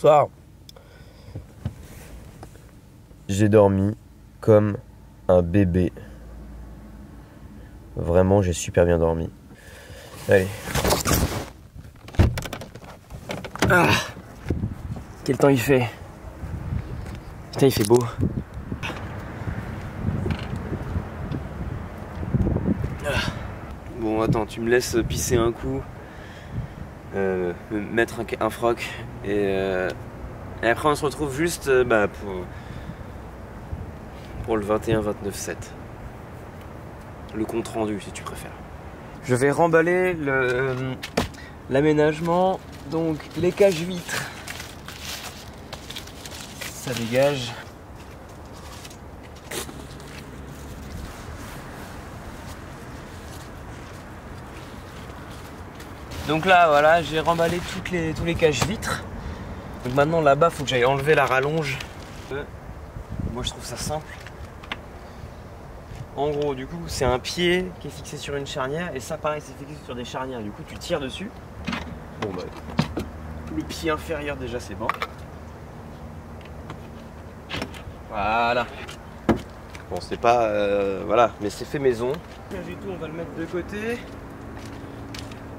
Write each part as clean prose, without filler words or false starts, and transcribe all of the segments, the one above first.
Bonsoir. J'ai dormi comme un bébé. Vraiment, j'ai super bien dormi. Allez. Ah, quel temps il fait. Putain, il fait beau. Bon, attends, tu me laisses pisser un coup, me mettre un froc et après on se retrouve juste pour le 21-29-7. Le compte rendu si tu préfères. Je vais remballer l'aménagement, donc les cages vitres. Ça dégage. Donc là voilà, j'ai remballé tous les cages vitres. Donc maintenant là-bas faut que j'aille enlever la rallonge. Moi je trouve ça simple. En gros du coup c'est un pied qui est fixé sur une charnière et ça pareil c'est fixé sur des charnières. Du coup tu tires dessus. Bon bah le pied inférieur déjà c'est bon. Voilà. Bon c'est pas voilà mais c'est fait maison. Du tout on va le mettre de côté.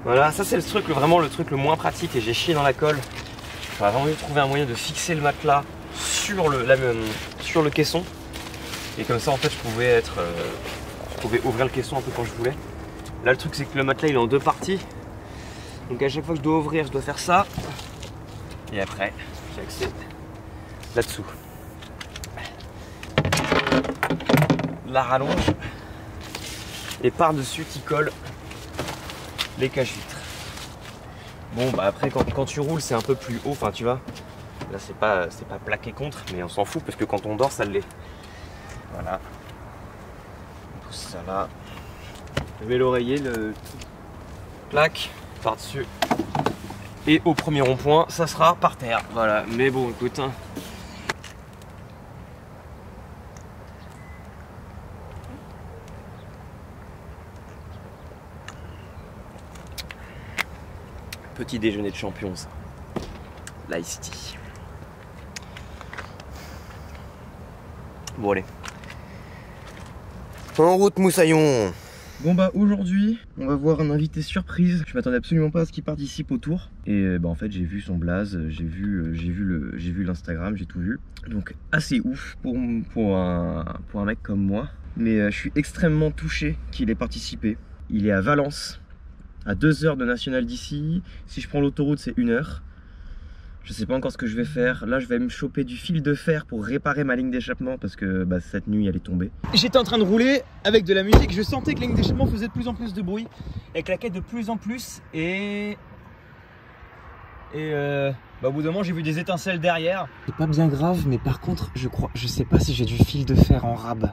Voilà, ça c'est vraiment le truc le moins pratique et j'ai chié dans la colle. J'aurais vraiment dû trouver un moyen de fixer le matelas sur le caisson. Et comme ça en fait je pouvais ouvrir le caisson un peu quand je voulais. Là le truc c'est que le matelas il est en deux parties. Donc à chaque fois que je dois ouvrir je dois faire ça. Et après j'ai accès là-dessous. La rallonge. Et par-dessus qui colle les cages vitres. Bon bah après quand tu roules c'est un peu plus haut, enfin tu vois. Là c'est pas plaqué contre, mais on s'en fout parce que quand on dort ça l'est. Voilà. On pousse ça là. Je mets l'oreiller, le plaque par-dessus. Et au premier rond-point, ça sera par terre. Voilà. Mais bon écoute. Hein. Petit déjeuner de champion ça. L'ice tea. Bon allez. En route Moussaillon. Bon bah aujourd'hui on va voir un invité surprise. Je m'attendais absolument pas à ce qu'il participe au tour. Et bah en fait j'ai vu son blaze, j'ai vu l'Instagram, j'ai tout vu. Donc assez ouf pour un mec comme moi. Mais je suis extrêmement touché qu'il ait participé. Il est à Valence. À 2 heures de national d'ici. Si je prends l'autoroute c'est 1 heure. Je sais pas encore ce que je vais faire. Là je vais me choper du fil de fer pour réparer ma ligne d'échappement parce que bah, cette nuit elle est tombée. J'étais en train de rouler avec de la musique. Je sentais que la ligne d'échappement faisait de plus en plus de bruit. Elle claquait de plus en plus. Et bah, au bout d'un moment j'ai vu des étincelles derrière. C'est pas bien grave mais par contre je sais pas si j'ai du fil de fer en rab.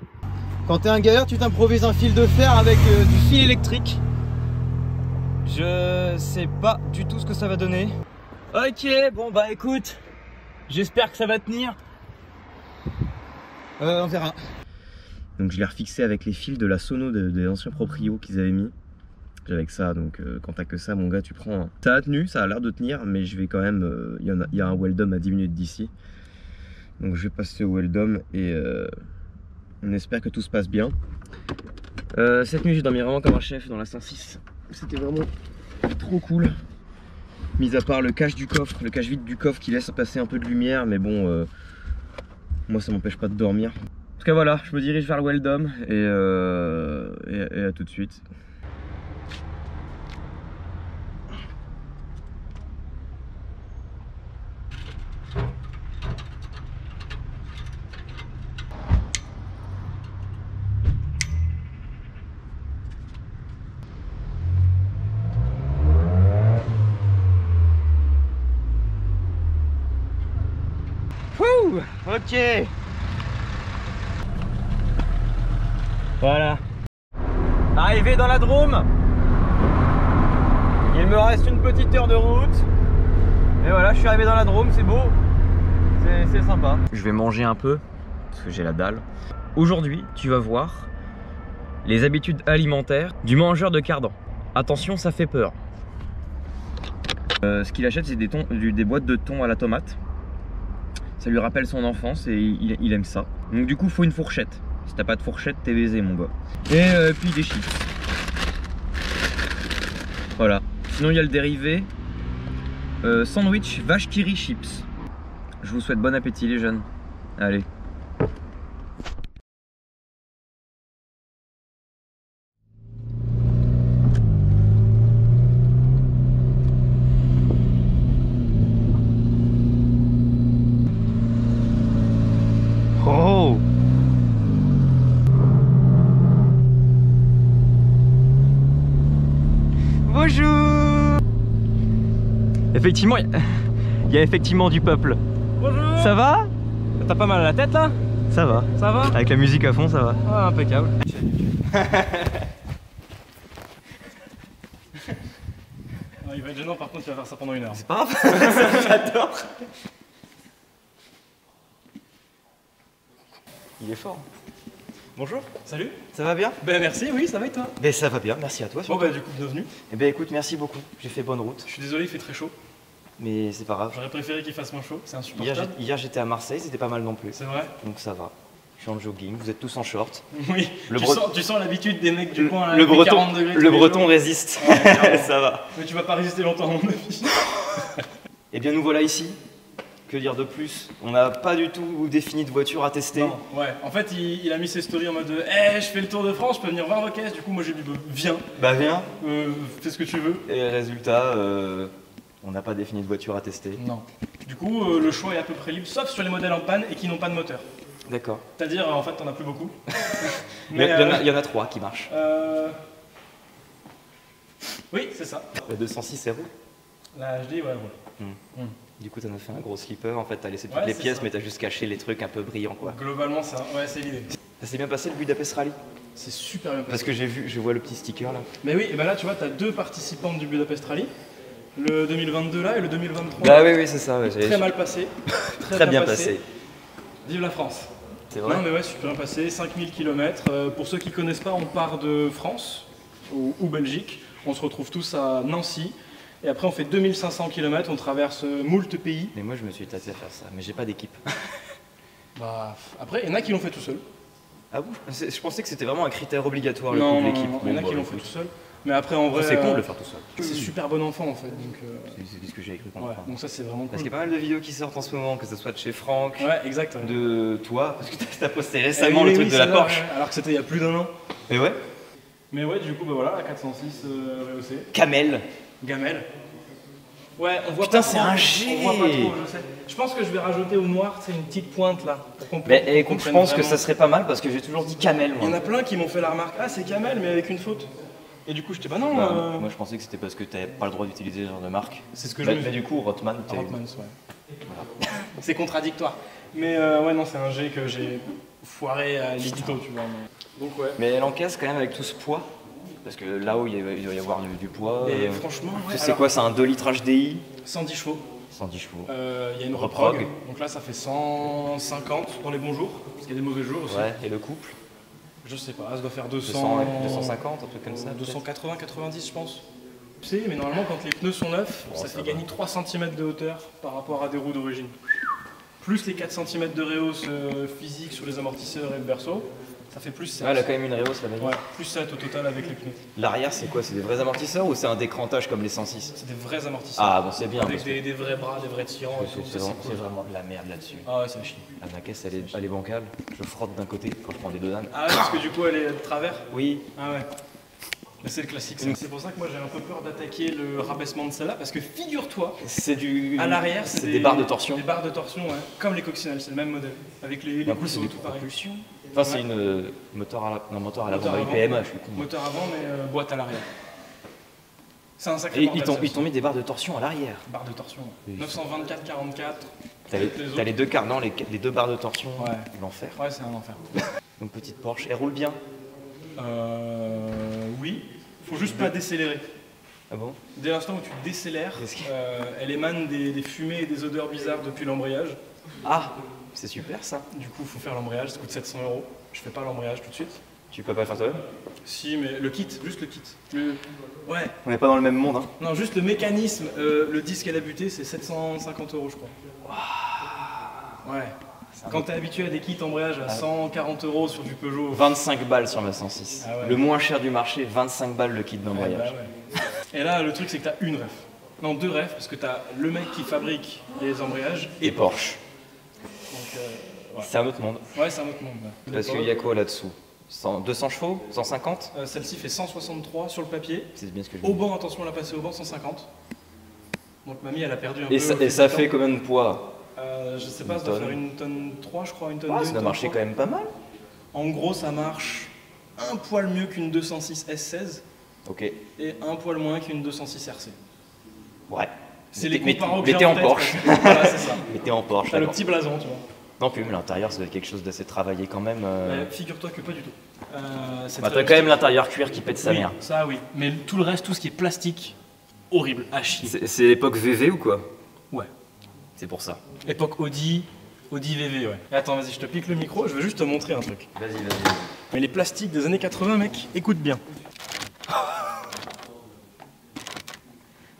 Quand t'es un galère tu t'improvises un fil de fer avec du fil électrique. Je sais pas du tout ce que ça va donner. Ok, bon bah écoute, j'espère que ça va tenir. On verra. Donc je l'ai refixé avec les fils de la sono des anciens proprios qu'ils avaient mis. Avec ça, donc quand t'as que ça mon gars tu prends. Ça a tenu, ça a l'air de tenir, mais je vais quand même. Il y a un weldom à 10 minutes d'ici. Donc je vais passer au weldom et on espère que tout se passe bien. Cette nuit j'ai dormi vraiment comme un chef dans la 106. C'était vraiment trop cool. Mis à part le cache du coffre, le cache vide du coffre qui laisse passer un peu de lumière, mais bon, moi ça m'empêche pas de dormir. En tout cas voilà, je me dirige vers le weldom et à tout de suite. Ok. Voilà. Arrivé dans la Drôme. Il me reste une petite heure de route. Et voilà, je suis arrivé dans la Drôme, c'est beau. C'est sympa. Je vais manger un peu, parce que j'ai la dalle. Aujourd'hui, tu vas voir les habitudes alimentaires du mangeur de cardan. Attention, ça fait peur. Ce qu'il achète, c'est des boîtes de thon à la tomate. Ça lui rappelle son enfance et il aime ça. Donc du coup, faut une fourchette. Si t'as pas de fourchette, t'es baisé, mon gars. Et puis des chips. Voilà. Sinon, il y a le dérivé. Sandwich vache qui rit chips. Je vous souhaite bon appétit, les jeunes. Allez. Oh! Bonjour! Effectivement, il y a effectivement du peuple. Bonjour! Ça va? T'as pas mal à la tête là? Ça va. Ça va? Avec la musique à fond, ça va. Ah, impeccable. Il va être gênant, par contre, tu vas faire ça pendant 1 heure. C'est pas grave, j'adore. Il est fort. Bonjour, salut. Ça va bien? Ben merci, oui, ça va et toi? Ben ça va bien, merci à toi. Bon bah du coup, bienvenue. Eh ben écoute, merci beaucoup, j'ai fait bonne route. Je suis désolé, il fait très chaud. Mais c'est pas grave. J'aurais préféré qu'il fasse moins chaud, c'est insupportable. Hier j'étais à Marseille, c'était pas mal non plus. C'est vrai? Donc ça va. Je suis en jogging, vous êtes tous en short. Oui, tu sens l'habitude des mecs du coin à le breton, 40 degrés. Le breton résiste, Ouais, ça va. Mais tu vas pas résister longtemps à mon avis. Eh bien nous voilà ici. Que dire de plus? On n'a pas du tout défini de voiture à tester. Non, ouais, en fait il a mis ses stories en mode hey, je fais le tour de France, je peux venir voir vos caisses. Du coup moi j'ai dit viens. Bah viens. Fais ce que tu veux. Et résultat, on n'a pas défini de voiture à tester. Non. Du coup le choix est à peu près libre, sauf sur les modèles en panne et qui n'ont pas de moteur. D'accord. C'est-à-dire en fait t'en as plus beaucoup. Mais il y en a 3 qui marchent. Oui, c'est ça. La 206 RO. La HD, ouais. Du coup, t'en as fait un gros slipper. En fait, t'as laissé toutes Ouais, les c'est pièces, ça. mais t'as juste caché les trucs un peu brillants, quoi. Globalement, c'est l'idée. Ça s'est bien passé le Budapest Rally? C'est super bien passé. Parce que je vois le petit sticker là. Mais oui, et ben là, tu vois, t'as 2 participantes du Budapest Rally. Le 2022 là et le 2023. Bah oui, c'est ça. Ouais, très mal passé. Très bien passé. Vive la France. C'est vrai. Non, mais ouais, super bien passé. 5000 km. Pour ceux qui connaissent pas, on part de France ou Belgique. On se retrouve tous à Nancy. Et après, on fait 2500 km, on traverse moult pays. Mais moi, je me suis tâté à faire ça, mais j'ai pas d'équipe. Bah, après, il y en a qui l'ont fait tout seul. Ah bon? Je pensais que c'était vraiment un critère obligatoire, le Non, coup de l'équipe. il y en a qui l'ont fait tout seul. Mais après, en vrai. C'est con de le faire tout seul. C'est super bon enfant en fait. Donc, c'est ce que j'ai cru comprendre. Ouais, donc ça, c'est vraiment cool. Parce qu'il y a pas mal de vidéos qui sortent en ce moment, que ce soit de chez Franck, ouais, exact, ouais. de toi, parce que t'as posté récemment le truc de la Porsche. Ouais, alors que c'était il y a plus d'1 an. Et ouais. Mais ouais, du coup, bah voilà, la 406 VOC. Camel. Gamelle. Ouais, on voit putain, pas c'est trop, un G. On voit pas trop, je sais. Je pense que je vais rajouter au noir, c'est une petite pointe là. Mais écoute, je pense que ça serait pas mal parce que j'ai toujours dit Camel. Il y en a plein qui m'ont fait la remarque, ah c'est Camel mais avec une faute. Et du coup, j'étais non. Moi je pensais que c'était parce que t'avais pas le droit d'utiliser ce genre de marque. C'est ce que je me dis. Mais du coup, Rothman, t'es. Rothmans, ouais. Voilà. C'est contradictoire. Mais ouais, non, c'est un G que j'ai foiré à l'édito, tu vois. Donc ouais. Mais elle encaisse quand même avec tout ce poids. Parce que là-haut, il doit y avoir du poids. Et franchement, ouais. C'est quoi, c'est un 2 litres HDI? 110 chevaux. 110 chevaux. Il y a une reprog. Donc là, ça fait 150 dans les bons jours. Parce qu'il y a des mauvais jours aussi. Ouais, et le couple? Je sais pas, ça doit faire 250, un truc comme ça. 280, 90, je pense. Tu sais, mais normalement, quand les pneus sont neufs, ça fait gagner 3 cm de hauteur par rapport à des roues d'origine. Plus les 4 cm de réhausse physique sur les amortisseurs et le berceau. Ça fait plus 7. Ouais, elle a quand même une réhausse la bagnole. Ouais, plus 7 au total avec les pneus. L'arrière, c'est quoi? C'est des vrais amortisseurs ou c'est un décrantage comme les 106? C'est des vrais amortisseurs. Ah, bon, c'est bien. Avec des vrais bras, des vrais tirants. C'est vraiment de la merde là-dessus. Ah ouais, ça chie. Ma caisse, elle est bancale. Je frotte d'un côté quand je prends des 2 dames. Ah ouais, parce que du coup, elle est de travers? Oui. Ah ouais. Mais c'est le classique. C'est pour ça que moi j'ai un peu peur d'attaquer le rabaissement de celle-là, parce que figure-toi, à l'arrière, c'est des barres de torsion. Des barres de torsion, ouais. Comme les coccinelles, c'est le même modèle. Avec les en plus, c'est tout pareil. Enfin, c'est une moteur à l'avant, IPMA, je suis con. Moteur avant, mais boîte à l'arrière. C'est un sacré bordel. Ils t'ont mis des barres de torsion à l'arrière. Barres de torsion. Oui. 924, 44. T'as les 2 cardans, les 2 barres de torsion. Ouais. L'enfer. Ouais, c'est un enfer. Donc petite Porsche, elle roule bien. Oui. Faut juste pas décélérer. Ah bon? Dès l'instant où tu décélères, elle émane des fumées et des odeurs bizarres depuis l'embrayage. Ah, c'est super ça. Du coup, il faut faire l'embrayage, ça coûte 700 €. Je fais pas l'embrayage tout de suite. Tu peux pas le faire toi-même? Si, mais le kit, juste le kit. Ouais. On n'est pas dans le même monde, hein. Non, juste le mécanisme, le disque à la butée, c'est 750 € je crois. Ouais. Quand t'es habitué à des kits embrayage à 140 € sur du Peugeot. 25 balles sur ma 106. Ah ouais. Le moins cher du marché, 25 balles le kit d'embrayage. Ouais. Et là, le truc, c'est que t'as une ref. Non, deux refs, parce que t'as le mec qui fabrique les embrayages Et Porsche. Donc, ouais. C'est un autre monde. Ouais, c'est un autre monde. Ouais. Parce qu'il y a quoi là-dessous 200 chevaux 150 Celle-ci fait 163 sur le papier. C'est bien ce que je Au dis. banc, attention, elle a passé au banc 150. Donc mamie, elle a perdu un peu. Et ça fait combien de poids? Je sais pas, ça doit faire une tonne 3, je crois, une tonne 2. Ça doit marcher quand même pas mal. En gros, ça marche un poil mieux qu'une 206 S16 Ok. et un poil moins qu'une 206 RC. Ouais. C'est les comparos que j'ai Mettez en tête, Porsche. parce que- Voilà, c'est ça. Mettez en Porsche. T'as le d'accord. petit blason, tu vois. Non plus, mais l'intérieur, ça doit être quelque chose d'assez travaillé quand même. Figure-toi que pas du tout. Bah, t'as quand même l'intérieur cuir qui pète sa Oui, mère. ça oui. Mais tout le reste, tout ce qui est plastique, horrible, à chier. C'est l'époque VV ou quoi? Ouais. C'est pour ça. Époque Audi VV, ouais. Et attends, vas-y, je te pique le micro, je veux juste te montrer un truc. Vas-y. Mais les plastiques des années 80, mec, écoute bien.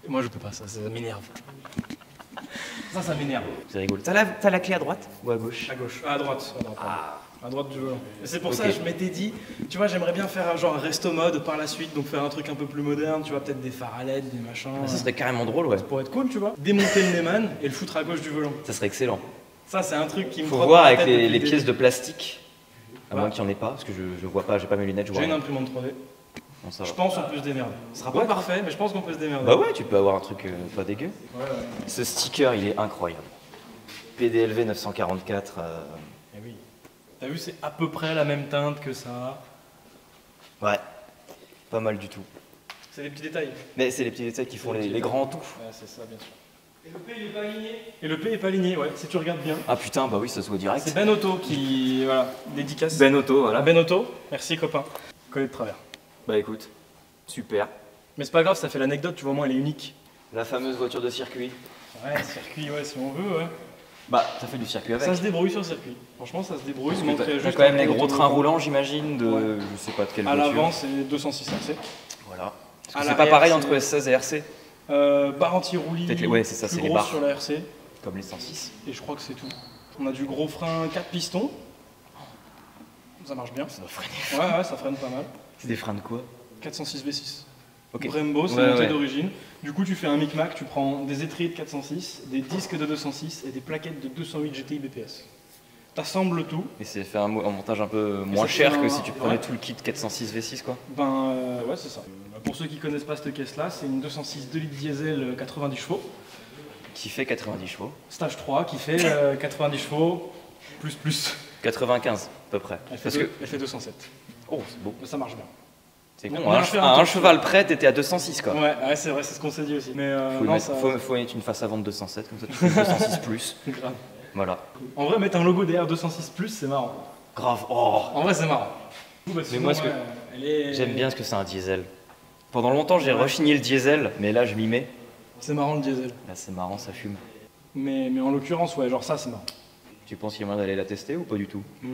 Moi, je peux pas, ça m'énerve. Ça m'énerve. C'est rigolo. T'as la clé à droite ou à gauche? À gauche, à droite. À droite du volant. Et c'est pour Ok. ça que je m'étais dit, tu vois, j'aimerais bien faire genre un resto mode par la suite, donc faire un truc un peu plus moderne, tu vois, peut-être des phares à LED, des machins. Ça serait carrément drôle, ouais. Pour être cool, tu vois. Démonter le Neyman et le foutre à gauche du volant. Ça serait excellent. Ça, c'est un truc qui me Faut trotte voir dans la avec tête depuis les des- pièces de plastique. À Ouais. moins qu'il n'y en ait pas, parce que je vois pas, j'ai pas mes lunettes, je vois J'ai une rien. imprimante 3D. Bon, ça Je va. pense qu'on peut se démerder. Ce sera pas Ouais. parfait, mais je pense qu'on peut se démerder. Bah ouais, tu peux avoir un truc pas dégueu. Ouais. Ce sticker, il est incroyable. PDLV 944. Eh oui. T'as vu, c'est à peu près la même teinte que ça. Ouais, pas mal du tout. C'est des petits détails. Mais c'est les petits détails qui font les grands tout. Ouais, c'est ça, bien sûr. Et le P, il est pas aligné. Et le P est pas aligné, ouais, si tu regardes bien. Ah putain, bah oui, ça se voit direct. C'est Ben Auto qui. Voilà, dédicace. Ben Auto, voilà. Ben Auto, merci copain. Collé de travers. Bah écoute, super. Mais c'est pas grave, ça fait l'anecdote, tu vois, au moins elle est unique. La fameuse voiture de circuit. Ouais, circuit, ouais, si on veut, ouais. Bah, ça fait du circuit avec. Ça se débrouille sur le circuit. Franchement, ça se débrouille. Parce il que manquerait t'as juste quand même un les peu gros de- trains roulants, j'imagine, de Ouais. je sais pas de quelle À voiture. l'avant, c'est 206 RC. Voilà. À C'est pas l'arrière, pareil c'est- entre S16 et RC, Barre anti-roulis. Peut-être les- ouais, c'est ça, plus c'est les gros barres. sur la RC. comme les 106. Et je crois que c'est tout. On a du gros frein 4 pistons. Ça marche bien. Ça doit freiner. Ouais, ça freine pas mal. C'est des freins de quoi? 406 V6. Ok. Brembo, c'est Ouais, monté ouais. d'origine. Du coup, tu fais un micmac, tu prends des étriers de 406, des disques de 206 et des plaquettes de 208 GTI BPS. T'assembles tout. Et c'est fait un montage un peu moins ça fait cher que un- si tu prenais ouais. tout le kit 406 V6 quoi. Ouais, c'est ça. Pour ceux qui connaissent pas cette caisse-là, c'est une 206 2 litres diesel 90 chevaux. Qui fait 90 chevaux. Stage 3 qui fait 90 chevaux plus. 95 à peu près. Elle fait, Parce que. elle fait 207. Oh, c'est beau. Mais ça marche bien. C'est On con. a À fait un un tour. cheval près, t'étais à 206 quoi. Ouais, c'est vrai, c'est ce qu'on s'est dit aussi. Mais Faut, non, mettre, ça. faut mettre une face avant de 207, comme ça tu fais 206 plus. Grave. Voilà. En vrai, mettre un logo derrière 206 c'est marrant. Grave. Oh. En vrai, c'est marrant. Mais moi, ce que- elle est... J'aime bien ce que c'est un diesel. Pendant longtemps, j'ai rechigné le diesel, mais là, je m'y mets. C'est marrant le diesel. Là, c'est marrant, ça fume. Mais en l'occurrence, ouais, genre ça, c'est marrant. Tu penses qu'il y a moyen d'aller la tester ou pas du tout? Ouais.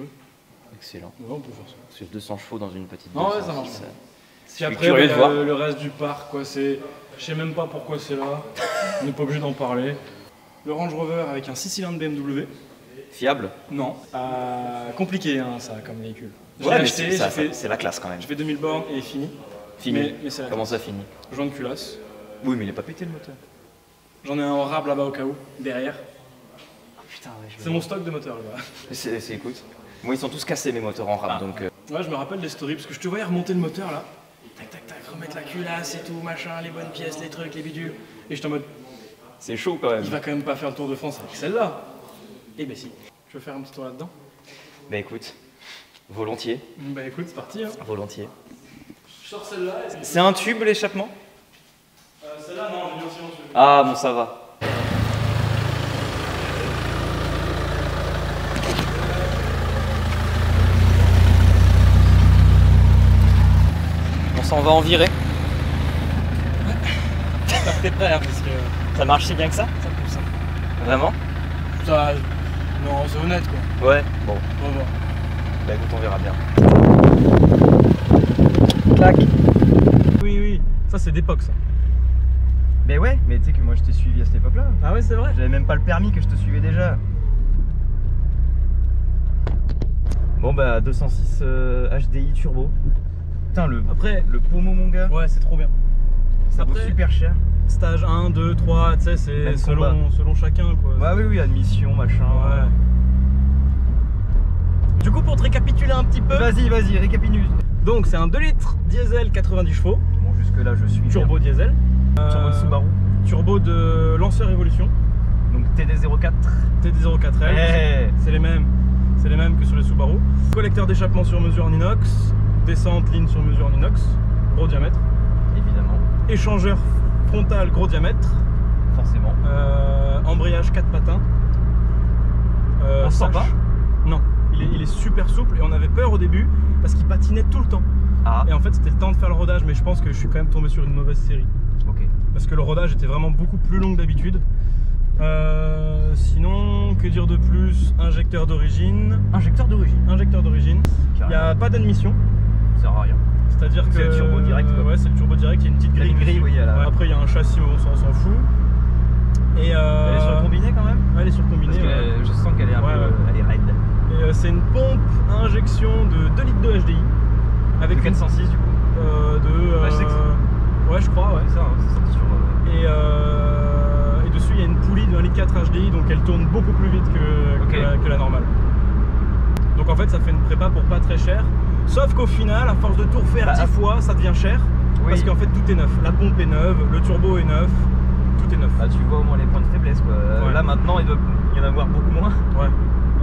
Excellent. Ouais, on peut faire ça. Sur 200 chevaux dans une petite Non, ouais, 206, ça marche. Je Puis suis après, curieux de voir. le reste du parc, quoi, c'est. Je sais même pas pourquoi c'est là. On n'est pas obligé d'en parler. Le Range Rover avec un 6 cylindres BMW. Fiable? Non. Compliqué, hein, ça, comme véhicule. Je Ouais, l'ai mais acheté, c'est la classe quand même. j'ai fait 2000 bornes et fini. Fini. Mais c'est la Comment ça finit? Joint de culasse. Oui, mais il est pas pété le moteur. J'en ai un en rab là-bas au cas où, derrière. Putain, ouais, C'est mon stock de moteur là-bas. écoute. Moi, ils sont tous cassés mes moteurs en rap, Ah. donc. Ouais, je me rappelle des stories parce que je te voyais remonter le moteur là. Tac, tac, tac, remettre la culasse et tout, machin, les bonnes pièces, les trucs, les bidules. Et j'étais en mode, C'est chaud quand même. il va quand même pas faire le tour de France avec celle-là. Eh ben si. Tu veux faire un petit tour là-dedans? Bah écoute, volontiers. Bah écoute, c'est parti. Hein. Volontiers. Je sors celle-là. C'est un tube l'échappement? Celle-là, non, j'ai mis en silencieux. Ah bon, ça va. On s'en va en virée. T'es prêt, hein, parce que Ça marche si bien que ça? ça pousse. Hein. Vraiment? Ça. Non, c'est honnête quoi. Ouais. Bon, On va voir. bah écoute, on verra bien. Clac. Oui, ça c'est d'époque ça. Mais ouais, mais tu sais que moi je t'ai suivi à cette époque-là. Ah ouais, c'est vrai. J'avais même pas le permis que je te suivais déjà. Bon bah 206 HDI turbo. Putain Après, le pommeau mon gars. ouais, c'est trop bien. Ça vaut Après, super cher. Stage 1, 2, 3, tu sais, c'est selon chacun quoi. Bah oui, admission, machin. Ouais. Du coup, pour te récapituler un petit peu. Vas-y, récapitule. Donc, c'est un 2 litres diesel 90 chevaux. Bon, jusque là je suis Turbo bien. diesel. Turbo de Subaru. Turbo de Lancer Evolution. Donc TD04. TD04L. Hey. C'est les mêmes que sur les Subaru. Collecteur d'échappement sur mesure en inox. Descente, ligne sur mesure en inox. Gros diamètre. Évidemment. Échangeur frontal gros diamètre. Forcément. Embrayage 4 patins. On se sent pas? Non, il est super souple et on avait peur au début parce qu'il patinait tout le temps. Ah. Et en fait c'était le temps de faire le rodage, mais je pense que je suis quand même tombé sur une mauvaise série. Ok. Parce que le rodage était vraiment beaucoup plus long que d'habitude. Sinon, que dire de plus? Injecteur d'origine. Injecteur d'origine. Injecteur d'origine. Il n'y a pas d'admission. Ça sert à rien. C'est-à-dire que c'est le turbo direct quoi. Ouais, c'est le turbo direct, il y a une petite grille. Une grille, oui, ouais, après il y a un châssis, mais bon, ça on s'en fout. Et elle est sur le combiné quand même. Ouais, elle est sur le combiné. Parce que je sens qu'elle est un peu elle est raide. Et c'est une pompe à injection de 2 litres de HDI. Avec 406 du coup. Ouais, je crois, ouais. C'est ça, hein, c'est sorti sur. Et dessus il y a une poulie de 1,4 litre HDI, donc elle tourne beaucoup plus vite que la normale. Donc en fait ça fait une prépa pour pas très cher. Sauf qu'au final, à force de tout refaire 10 fois, ça devient cher. Oui. Parce qu'en fait tout est neuf. La pompe est neuve, le turbo est neuf, tout est neuf. Bah, tu vois au moins les points de faiblesse quoi. Ouais. Là maintenant il doit y en avoir beaucoup moins. Ouais.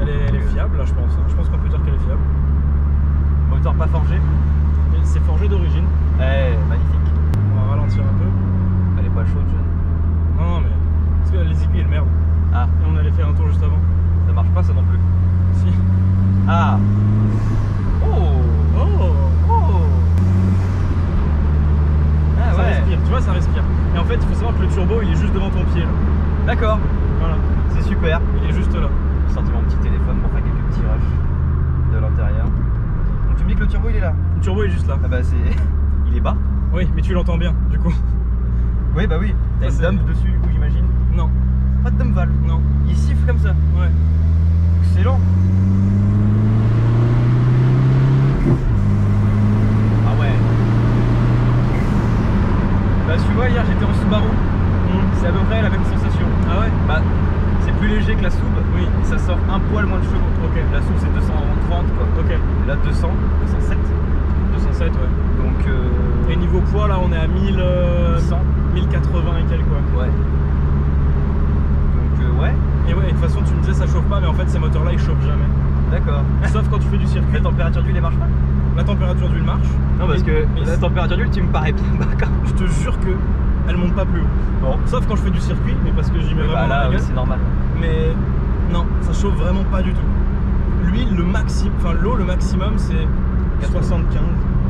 Elle est fiable là je pense. Je pense qu'on peut dire qu'elle est fiable. Moteur pas forgé. C'est forgé d'origine. Ouais, magnifique. On va ralentir un peu. Elle est pas chaude jeune. Non mais. Parce que les aiguilles elles merdent. Ah. Et on allait faire un tour juste avant. Ça marche pas ça non plus. Si. Ah. Ah ça ouais. respire, tu vois ça respire. Et en fait il faut savoir que le turbo il est juste devant ton pied là. D'accord. Voilà. C'est super. Il est juste là. J'ai sorti mon petit téléphone pour faire quelques petits rushs de l'intérieur. Donc tu me dis que le turbo il est là. Le turbo est juste là. Ah bah c'est. Il est bas. Oui mais tu l'entends bien du coup. Oui bah oui. T'as une dump dessus du coup j'imagine. Non. Pas de dump valve. Non. Il siffle comme ça. Ouais. Excellent. Ah ouais. Bah tu vois hier j'étais en Subaru. C'est à peu près la même sensation. Ah ouais. Bah c'est plus léger que la Sub. Oui. Et ça sort un poil moins de chevaux. Ok. La Sub c'est 230 quoi. Ok. Et là 200, 207. 207 ouais. Donc et niveau poids là on est à 1100, 1080 et quelques quoi. Ouais. Donc ouais. Et ouais, et de toute façon tu me disais ça chauffe pas, mais en fait ces moteurs là ils chauffent jamais. D'accord. Sauf quand tu fais du circuit. La température d'huile elle marche pas? La température d'huile marche. Non parce que la température d'huile tu me parais bien bas quand même. Je te jure que elle monte pas plus haut. Bon. Sauf quand je fais du circuit, mais parce que j'y mets vraiment là, la gueule. C'est normal. Mais non, ça chauffe vraiment pas du tout. L'huile, le maximum, enfin l'eau, le maximum c'est 75.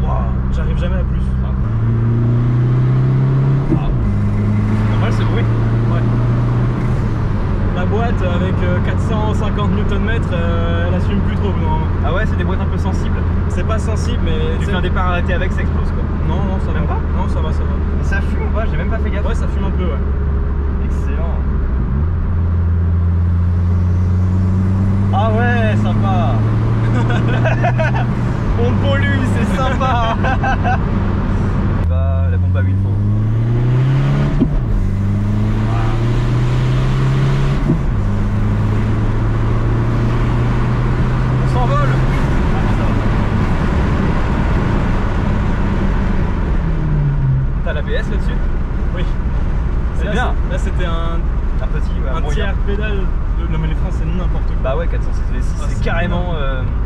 Waouh, j'arrive jamais à plus. C'est normal ce bruit. Ouais. La boîte avec 450 Nm, elle assume plus trop. Non. Ah ouais, c'est des boîtes un peu sensibles. C'est pas sensible, mais tu fais un départ arrêté avec, ça explose quoi. Non, ça va pas. Non, ça va. Et ça fume ou pas? J'ai même pas fait gaffe. Ouais, ça fume un peu, ouais. Excellent. Ah ouais, sympa. On pollue, c'est sympa. Bah, la pompe à huile faut. On s'envole. T'as l'ABS là-dessus? Oui. C'est bien. Là c'était un petit, ouais, un tiers pédale. Non mais les freins c'est n'importe quoi. Bah ouais, 406 V6 c'est carrément,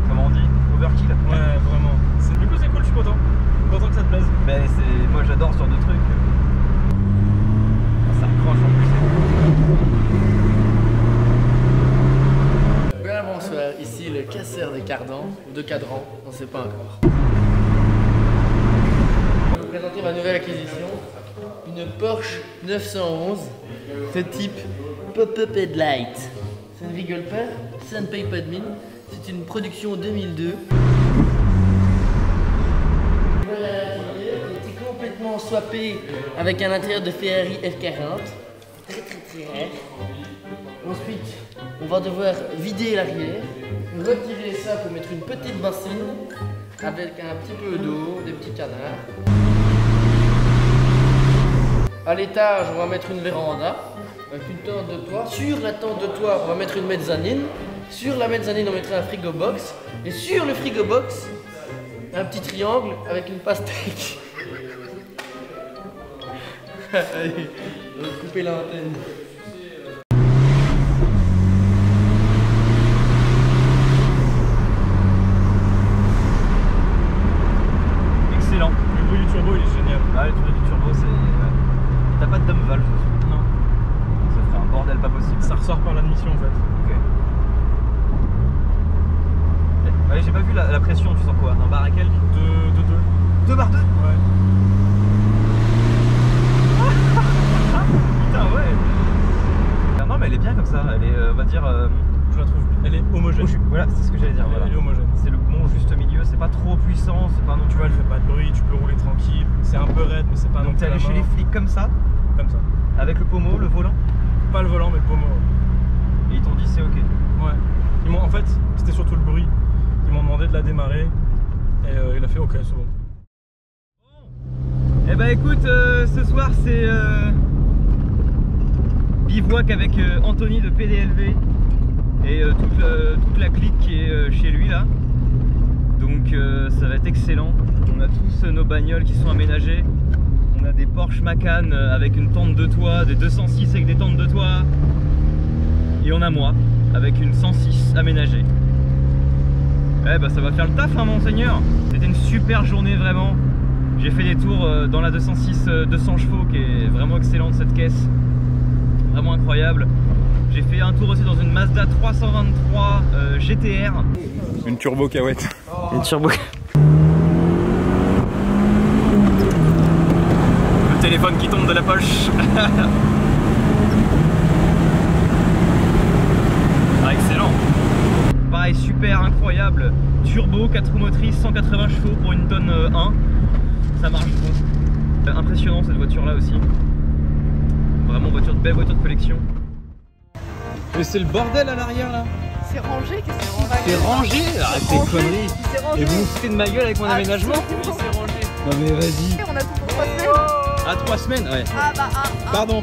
comment on dit, overkill. Ouais, vraiment. Du coup c'est cool, je suis content. Content que ça te plaise. Mais moi j'adore ce genre de truc. Ça recroche en plus. Bien bonsoir, ici le casseur de cardan, ou de cadran, on ne sait pas encore. Je vais vous présenter ma nouvelle acquisition, une Porsche 911 de type Pop-Up Headlight. Ça ne rigole pas, ça ne paye pas de mine, c'est une production 2002. Voilà l'intérieur, il était complètement swappé avec un intérieur de Ferrari F40, très rare. Ensuite, on on va devoir vider l'arrière, retirer ça pour mettre une petite bassine avec un petit peu d'eau, des petits canards. À l'étage, on va mettre une véranda avec une tente de toit. Sur la tente de toit, on va mettre une mezzanine. Sur la mezzanine, on mettra un frigo box. Et sur le frigo box, un petit triangle avec une pastèque. Allez, on va couper l'antenne. Excellent. Le bruit du turbo, il est génial. Ouais, le truc du turbo, c'est... T'as pas de dump valve dessus? Non. Ça ferait un bordel pas possible. Ça ressort par l'admission en fait. Ok. Ouais, j'ai pas vu la pression, tu sens quoi? Un bar à quel? De 2. 2 bar 2? Ouais. Putain, ouais. Non, mais elle est bien comme ça. Elle est, on va dire... Je la trouve, elle est homogène. Voilà, c'est ce que j'allais dire. Voilà. Elle est homogène. C'est le bon juste milieu, c'est pas trop puissant, c'est pas non Tu vois, elle fait pas de bruit, tu peux rouler tranquille. C'est un peu raide, mais c'est pas non Donc plus. t'es allé chez les flics comme ça, Comme ça. avec le pommeau, le volant, Pas le volant, mais le pommeau. et ils t'ont dit c'est ok. Ouais. Ils m'ont, en fait, c'était surtout le bruit. Ils m'ont demandé de la démarrer. Et il a fait ok, c'est bon. Eh bah écoute, ce soir c'est bivouac avec Anthony de PDLV et toute la clique qui est chez lui là. Donc ça va être excellent. On a tous nos bagnoles qui sont aménagées. On a des Porsche Macan avec une tente de toit, des 206 avec des tentes de toit. Et on a moi avec une 106 aménagée. Ouais bah ça va faire le taf hein monseigneur. C'était une super journée vraiment. J'ai fait des tours dans la 206 200 chevaux qui est vraiment excellente cette caisse. Vraiment incroyable. J'ai fait un tour aussi dans une Mazda 323 GTR. Une turbo cahouette. Une turbo. Le téléphone qui tombe de la poche. Ah excellent. Pareil super incroyable. Turbo 4 roues motrices 180 chevaux pour une tonne 1. Ça marche bon. Impressionnant cette voiture là aussi. Vraiment belle voiture de collection. Mais c'est le bordel à l'arrière là. C'est rangé, qu'est-ce qu'on va C'est rangé. Arrête tes conneries. C'est rangé. Et vous vous foutez de ma gueule avec mon aménagement? Oui, c'est rangé. Non mais vas-y. On a tout pour 3 semaines. À 3 semaines, ouais. Ah bah Pardon.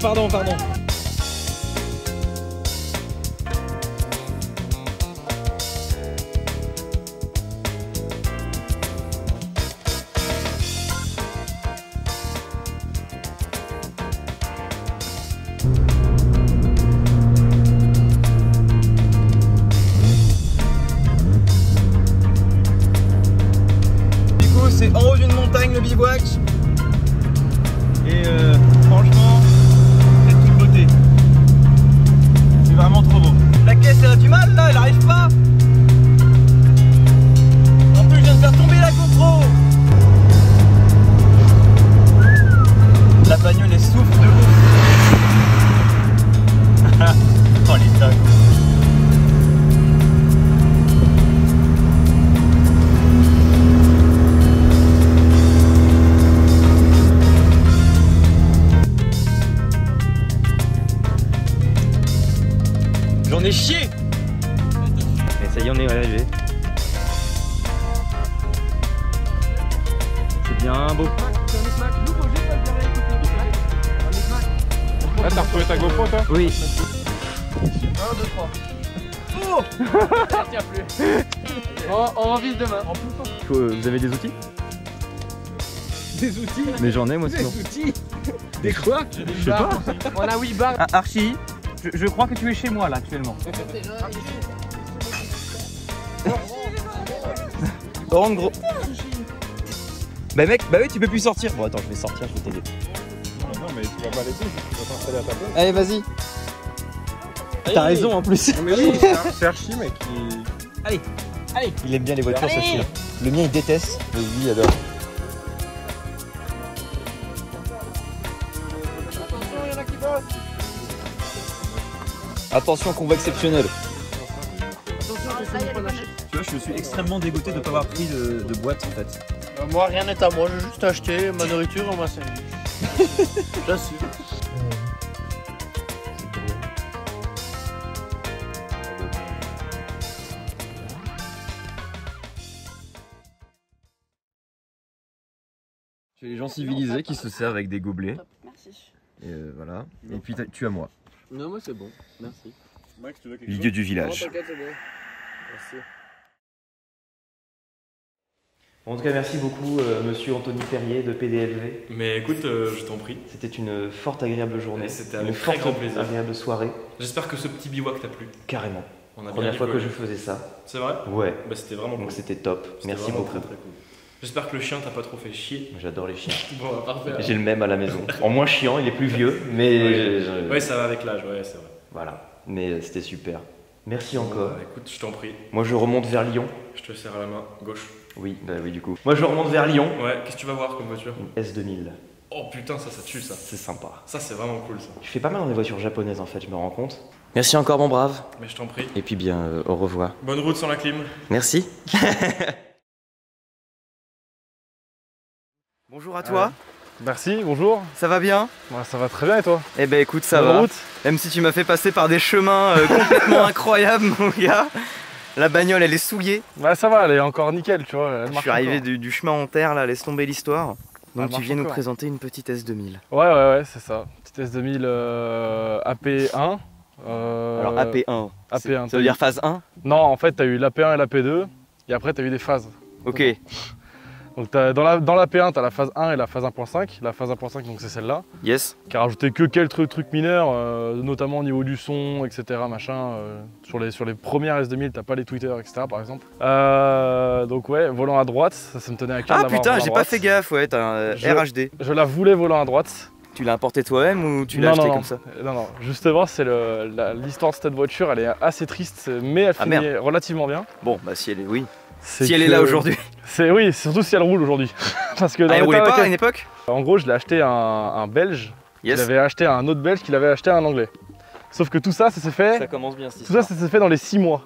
C'est en haut d'une montagne le bivouac et franchement c'est toute beauté, c'est vraiment trop beau. La caisse elle a du mal là, elle arrive pas. En plus je viens de faire tomber la GoPro. La bagnole elle souffle de ouf. Oh les dingues. J'en ai chié. Et ça y est, on est arrivé. C'est bien beau. Là, t'as retrouvé ta GoPro, toi? Oui. 1, 2, 3. Oh. Ça tient plus. On revise demain. Vous avez des outils? Des outils? Mais j'en ai moi sinon. Des outils? Des quoi? Je sais pas. On a 8 barres. Ah, Archie, je crois que tu es chez moi là actuellement. Rentre gros. Bah mec, bah oui tu peux plus sortir. Bon attends je vais sortir, je vais t'aider. Non mais tu vas pas laisser, tu vas t'installer à ta place. Allez vas-y. T'as raison en plus. Non mais oui, c'est Archie mec. Allez. Il aime bien les voitures ce chien. Le mien il déteste, mais lui il adore. Attention combat exceptionnel. Tu vois je suis extrêmement dégoûté de ne pas avoir pris de boîte en fait. Moi rien n'est à moi, j'ai juste acheté ma nourriture, on m'a servi. J'assume. Tu as les gens civilisés qui se servent avec des gobelets. Top, merci. Et voilà. Et puis tu as moi. Non, moi c'est bon, merci. Max, tu veux quelque Milieu du village. t'inquiète, c'est bon. Merci. En tout cas, merci beaucoup, monsieur Anthony Perrier de PDLV. Mais écoute, je t'en prie. C'était une forte agréable journée. C'était une avec très forte grand plaisir. agréable soirée. J'espère que ce petit bivouac t'a plu. Carrément. On a bien Première fois que je rigolé. faisais ça. C'est vrai? Ouais. Bah c'était vraiment Donc cool. c'était top. C'était Merci vraiment beaucoup. Très, très cool. J'espère que le chien t'a pas trop fait chier. J'adore les chiens. Bon, bah, parfait. alors. J'ai le même à la maison. En moins chiant, il est plus vieux, mais Ouais, ça va avec l'âge, ouais, c'est vrai. voilà. Mais c'était super. Merci encore. Bah, écoute, je t'en prie. Moi, je remonte vers Lyon. Je te serre la main gauche. Oui, bah oui, du coup. Moi, je remonte vers Lyon. Ouais, qu'est-ce que tu vas voir comme voiture? Une S2000. Oh putain, ça tue ça. C'est sympa. Ça, c'est vraiment cool ça. Je fais pas mal dans les voitures japonaises en fait, je me rends compte. Merci encore, mon brave. Mais je t'en prie. Et puis bien, au revoir. Bonne route sans la clim. Merci. Bonjour à toi. Merci, bonjour. Ça va bien? Ouais, ça va très bien et toi? Eh ben écoute, ça Bonne va. route. Même si tu m'as fait passer par des chemins complètement incroyables, mon gars. La bagnole, elle est souillée. Ouais, ça va, elle est encore nickel, tu vois. Elle Je marche suis arrivé encore. du chemin en terre, là, laisse tomber l'histoire. Donc Elle tu marche viens nous encore. présenter une petite S2000. Ouais, c'est ça. Petite S2000 AP1. Alors AP1. AP1. Ça veut dire phase 1? Non, en fait, t'as eu l'AP1 et l'AP2. Et après, t'as eu des phases. Ok. Donc dans l'AP1, t'as la phase 1 et la phase 1.5. La phase 1.5, donc c'est celle-là. Yes. Qui a rajouté que quelques trucs mineurs, notamment au niveau du son, etc. Machin. Sur les premières S2000, t'as pas les tweeters, etc. par exemple. Donc ouais, volant à droite, ça me tenait à cœur Ah d'avoir un putain, volant à j'ai pas droite. fait gaffe, ouais, t'as un Je- RHD. Je la voulais volant à droite. Tu l'as importé toi-même ou tu l'as acheté comme ça? Non, justement, c'est l'histoire de cette voiture, elle est assez triste, mais elle Ah, finit relativement bien. Bon, bah si elle est, oui. C'est Si elle est que- là aujourd'hui. Oui, surtout si elle roule aujourd'hui. Parce que dans Ah, elle l'état roulait dans pas à lequel- une époque? En gros, je l'ai acheté à un Belge, Yes. qui l'avait acheté à un autre Belge, qui l'avait acheté à un Anglais. Sauf que tout ça, ça s'est fait. Ça commence bien, cette Tout ça, ça s'est fait dans les 6 mois,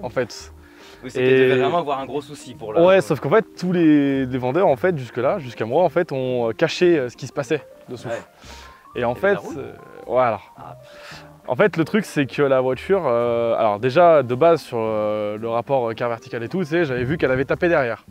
en fait. Oui, c'est qu'il devait vraiment avoir un gros souci pour la. Ouais, sauf qu'en fait, tous les vendeurs, en fait, jusqu'à moi, en fait, ont caché ce qui se passait dessous. Ouais. Et en Et fait, la roue ouais, alors. Ah. En fait, le truc, c'est que la voiture, alors déjà, de base, sur le rapport car vertical et tout, tu sais, j'avais vu qu'elle avait tapé derrière.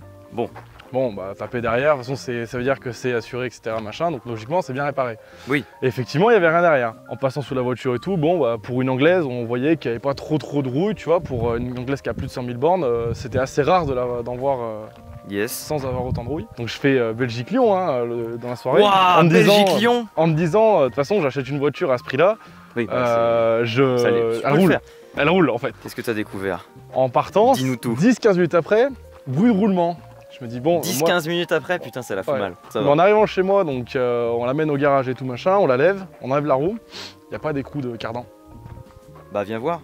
Bon, bah, taper derrière, de toute façon, ça veut dire que c'est assuré, etc. Machin, donc logiquement, c'est bien réparé. Oui. Et effectivement, il n'y avait rien derrière. En passant sous la voiture et tout, bon, bah, pour une anglaise, on voyait qu'il n'y avait pas trop de rouille, tu vois. Pour une anglaise qui a plus de 100 000 bornes, c'était assez rare d'en voir Yes. sans avoir autant de rouille. Donc je fais Belgique-Lyon dans la soirée. Waouh, Belgique-Lyon. En me disant, de toute façon, j'achète une voiture à ce prix-là. Oui, bah, Elle ça allait, tu peux le roule. faire. Elle roule en fait. qu'est-ce que t'as découvert? En partant, Dis-nous tout. 10-15 minutes après, bruit de roulement. Je me dis bon, 10-15 minutes après, putain, ça la fout Ouais. mal. Ça mais va. en arrivant chez moi, donc on l'amène au garage et tout machin, on la lève, on enlève la roue, il n'y a pas des coups de cardan. Bah, viens voir.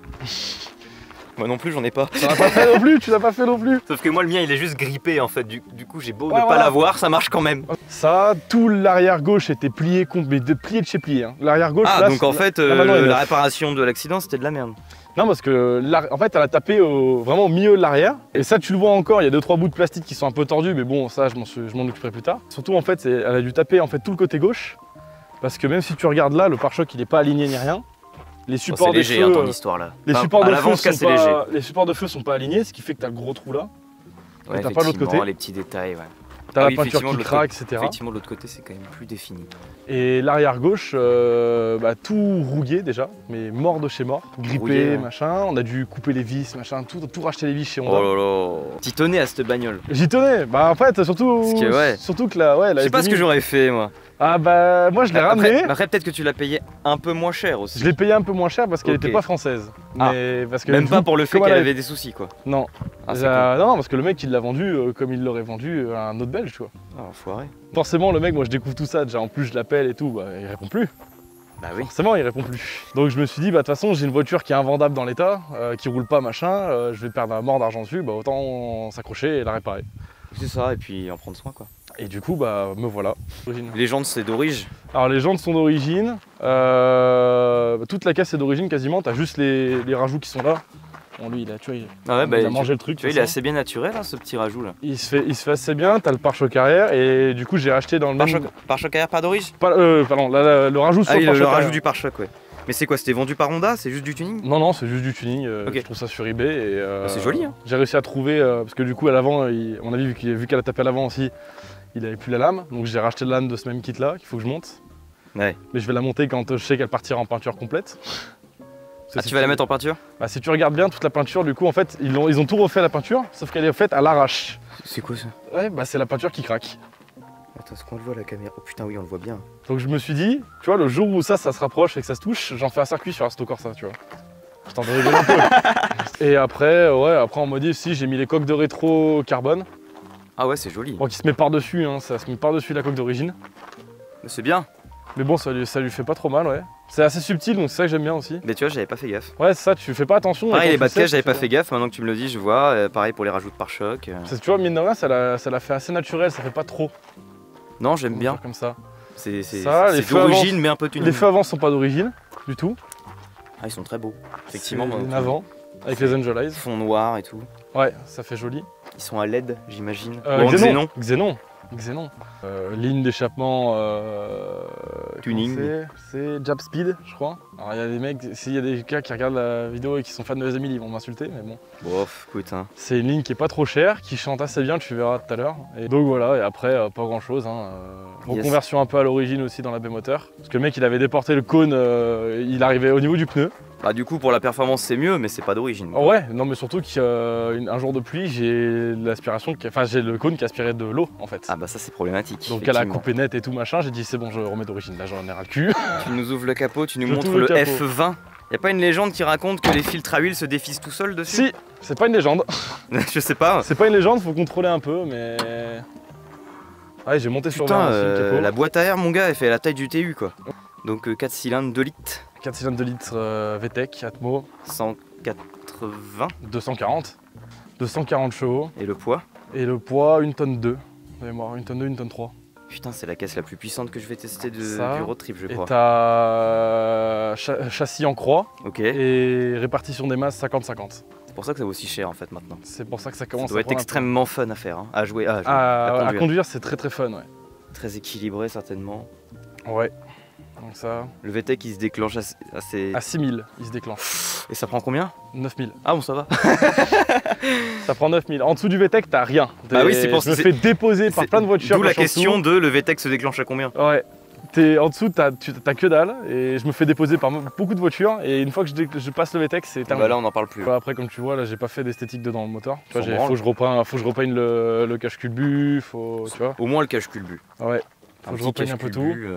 Moi non plus, j'en ai pas. Tu n'as pas fait non plus, tu l'as pas fait non plus. Sauf que moi, le mien, il est juste grippé en fait. Du coup, j'ai beau Ouais, ne pas voilà. l'avoir, ça marche quand même. Ça, tout l'arrière gauche était plié, mais plié de chez plié. Hein. L'arrière gauche, Ah, là, donc en fait, maintenant, il est la neuf. réparation de l'accident, c'était de la merde. Non, parce que en fait, elle a tapé vraiment au milieu de l'arrière. Et ça, tu le vois encore, il y a 2-3 bouts de plastique qui sont un peu tordus, mais bon, ça, je m'en occuperai plus tard. Surtout, en fait, elle a dû taper en fait tout le côté gauche. Parce que même si tu regardes là, le pare-choc, il est pas aligné ni rien. Les Oh, supports c'est de léger, feu, hein, ton histoire là. les Enfin, supports à de l'avant, feu en tout cas, sont c'est léger. pas, les supports de feu sont pas alignés, ce qui fait que tu as le gros trou là. Ouais, t'as pas l'autre effectivement, côté. les petits détails, ouais. T'as Ah la oui, peinture effectivement, qui de l'autre craque, côté. etc. Effectivement, de l'autre côté, c'est quand même plus défini. Et l'arrière gauche, tout rouillé déjà, mais mort de chez mort, grippé, Rouillé, ouais. machin. On a dû couper les vis, machin, tout racheter les vis chez Honda. Oh là là. T'y tenais à cette bagnole. J'y tenais, bah en fait, surtout Parce que, ouais. surtout que la Je sais pas ce que S2000 j'aurais fait, moi. Ah bah moi je l'ai ramené. Après, peut-être que tu l'as payé un peu moins cher aussi. Je l'ai payé un peu moins cher parce qu'elle Ok. n'était pas française. Ah. Mais parce que Même pas pour le fait comme qu'elle elle avait des soucis, quoi. Non. Ah, c'est Non, parce que le mec il l'a vendu comme il l'aurait vendu à un autre belge, tu vois. Ah, enfoiré. Forcément le mec, moi je découvre tout ça, déjà en plus je l'appelle et tout, bah il répond plus. Bah oui. Forcément il répond plus. Donc je me suis dit bah de toute façon j'ai une voiture qui est invendable dans l'état, qui roule pas machin, je vais perdre un mort d'argent dessus, bah autant s'accrocher et la réparer. C'est ça, et puis en prendre soin, quoi. Et du coup bah me voilà. Les jantes, c'est d'origine. Alors les jantes sont d'origine, toute la caisse est d'origine quasiment, t'as juste les rajouts qui sont là. Bon lui il a, tu vois, Ah ouais, il bah, a mangé le truc. tu vois, de il est toute façon. assez bien naturel, hein, ce petit rajout là. Il se fait assez bien, t'as le pare-choc arrière et du coup j'ai racheté dans le même... Pare-choc arrière, pas d'origine? Pardon, le rajout sur Ah oui, le le pare-choc rajout arrière. du pare-choc, ouais. Mais c'est quoi, c'était vendu par Honda? C'est juste du tuning? Non, non, c'est juste du tuning, Ok. je trouve ça sur eBay et... Bah, c'est joli, hein. J'ai réussi à trouver, parce que du coup à l'avant, on a vu qu'elle a tapé à l'avant aussi, il avait plus la lame, donc j'ai racheté la lame de ce même kit là qu'il faut que je monte. Ouais. Mais je vais la monter quand je sais qu'elle partira en peinture complète. Ah, tu vas la mettre en peinture? Bah, si tu regardes bien toute la peinture, du coup en fait ils ont tout refait la peinture, sauf qu'elle est faite à l'arrache. C'est quoi ça? Ouais, bah c'est la peinture qui craque. Attends, est-ce qu'on le voit à la caméra? Oh putain, oui, on le voit bien. Donc je me suis dit, tu vois, le jour où ça se rapproche et que ça se touche, j'en fais un circuit sur Assetto Corsa, tu vois. Je t'en rigoler un peu. Et après, ouais, après on m'a dit, si j'ai mis les coques de rétro carbone. Ah ouais, c'est joli. Bon, qui se met par-dessus, hein, ça se met par-dessus la coque d'origine. C'est bien. Mais bon, ça lui fait pas trop mal, ouais. C'est assez subtil, donc c'est ça que j'aime bien aussi. Mais tu vois, j'avais pas fait gaffe. Ouais, c'est ça, tu fais pas attention. Pareil, les bas de cage, j'avais tu vois. pas fait gaffe. Maintenant que tu me le dis, je vois. Pareil pour les rajouts de pare-choc. Parce que tu vois, mine de rien, ça l'a fait assez naturel, ça fait pas trop. Non, j'aime bien. Comme ça. C'est Ça, les feux d'origine, avant- mais un peu tuning. Les feux avant sont pas d'origine, du tout. Ah, ils sont très beaux. Effectivement. C'est moi, avant, avec les Angel Eyes. fond noir et tout. Ouais, ça fait joli. Ils sont à LED, j'imagine. Ou en Xénon. Ligne d'échappement Tuning. comment c'est Jab Speed, je crois. Alors il y a des mecs, s'il y a des gars qui regardent la vidéo et qui sont fans de S2000, ils vont m'insulter, mais bon. Bof, écoute, hein. C'est une ligne qui est pas trop chère, qui chante assez bien, tu verras tout à l'heure. Et donc voilà, et après pas grand chose. Hein. Reconversion un peu à l'origine aussi dans la B-moteur. Parce que le mec il avait déporté le cône, il arrivait au niveau du pneu. Bah du coup pour la performance c'est mieux, mais c'est pas d'origine. Oh ouais, non mais surtout qu'un jour de pluie, j'ai l'aspiration, enfin j'ai le cône qui aspirait de l'eau en fait. Ah bah ça c'est problématique. Donc elle a coupé net et tout machin, j'ai dit c'est bon, je remets d'origine, là j'en ai ras le cul. Tu nous ouvres le capot, tu nous Je montres t'ouvre le le capot. F20. Y a pas une légende qui raconte que les filtres à huile se défissent tout seuls dessus? Si, c'est pas une légende. Je sais pas. C'est pas une légende, faut contrôler un peu, mais... Ouais, j'ai monté sur Putain, 20 aussi, le capot. la boîte à air mon gars elle fait la taille du TU quoi. Donc 4 cylindres 2 litres. 4 cylindres de litres VTEC, Atmo, 180. 240. 240 chevaux. Et le poids? Et le poids, 1 tonne 2. De mémoire, 1 tonne 2, 1 tonne 3. Putain, c'est la caisse la plus puissante que je vais tester Ça. du road trip, je Et crois. t'as châssis en croix Ok. et répartition des masses 50-50. C'est pour ça que ça vaut aussi cher en fait maintenant. C'est pour ça que ça Ça commence doit à être prendre un peu. extrêmement fun à faire, hein. À jouer, À conduire. conduire, c'est très très fun, ouais. Très équilibré certainement. Ouais. Donc ça, Le VTEC il se déclenche assez... à 6000, il se déclenche. Et ça prend combien? 9000. Ah bon ça va. Ça prend 9000. En dessous du VTEC, t'as rien. Ah oui, c'est pour Je me ça. fais déposer par plein de voitures. D'où la quand je suis en question de le VTEC se déclenche à combien? dessous. Ouais. En dessous, t'as que dalle. Et je me fais déposer par beaucoup de voitures. Et une fois que je passe le VTEC, c'est terminé. Bah là on en parle plus. Après, comme tu vois, là, j'ai pas fait d'esthétique dedans le moteur. Tu vois, S'en branle. faut que je repeigne le cache culbu. Tu vois. Au moins le cache culbu. Ouais. Un Faut que je petit repeigne cache un peu tout. culbu,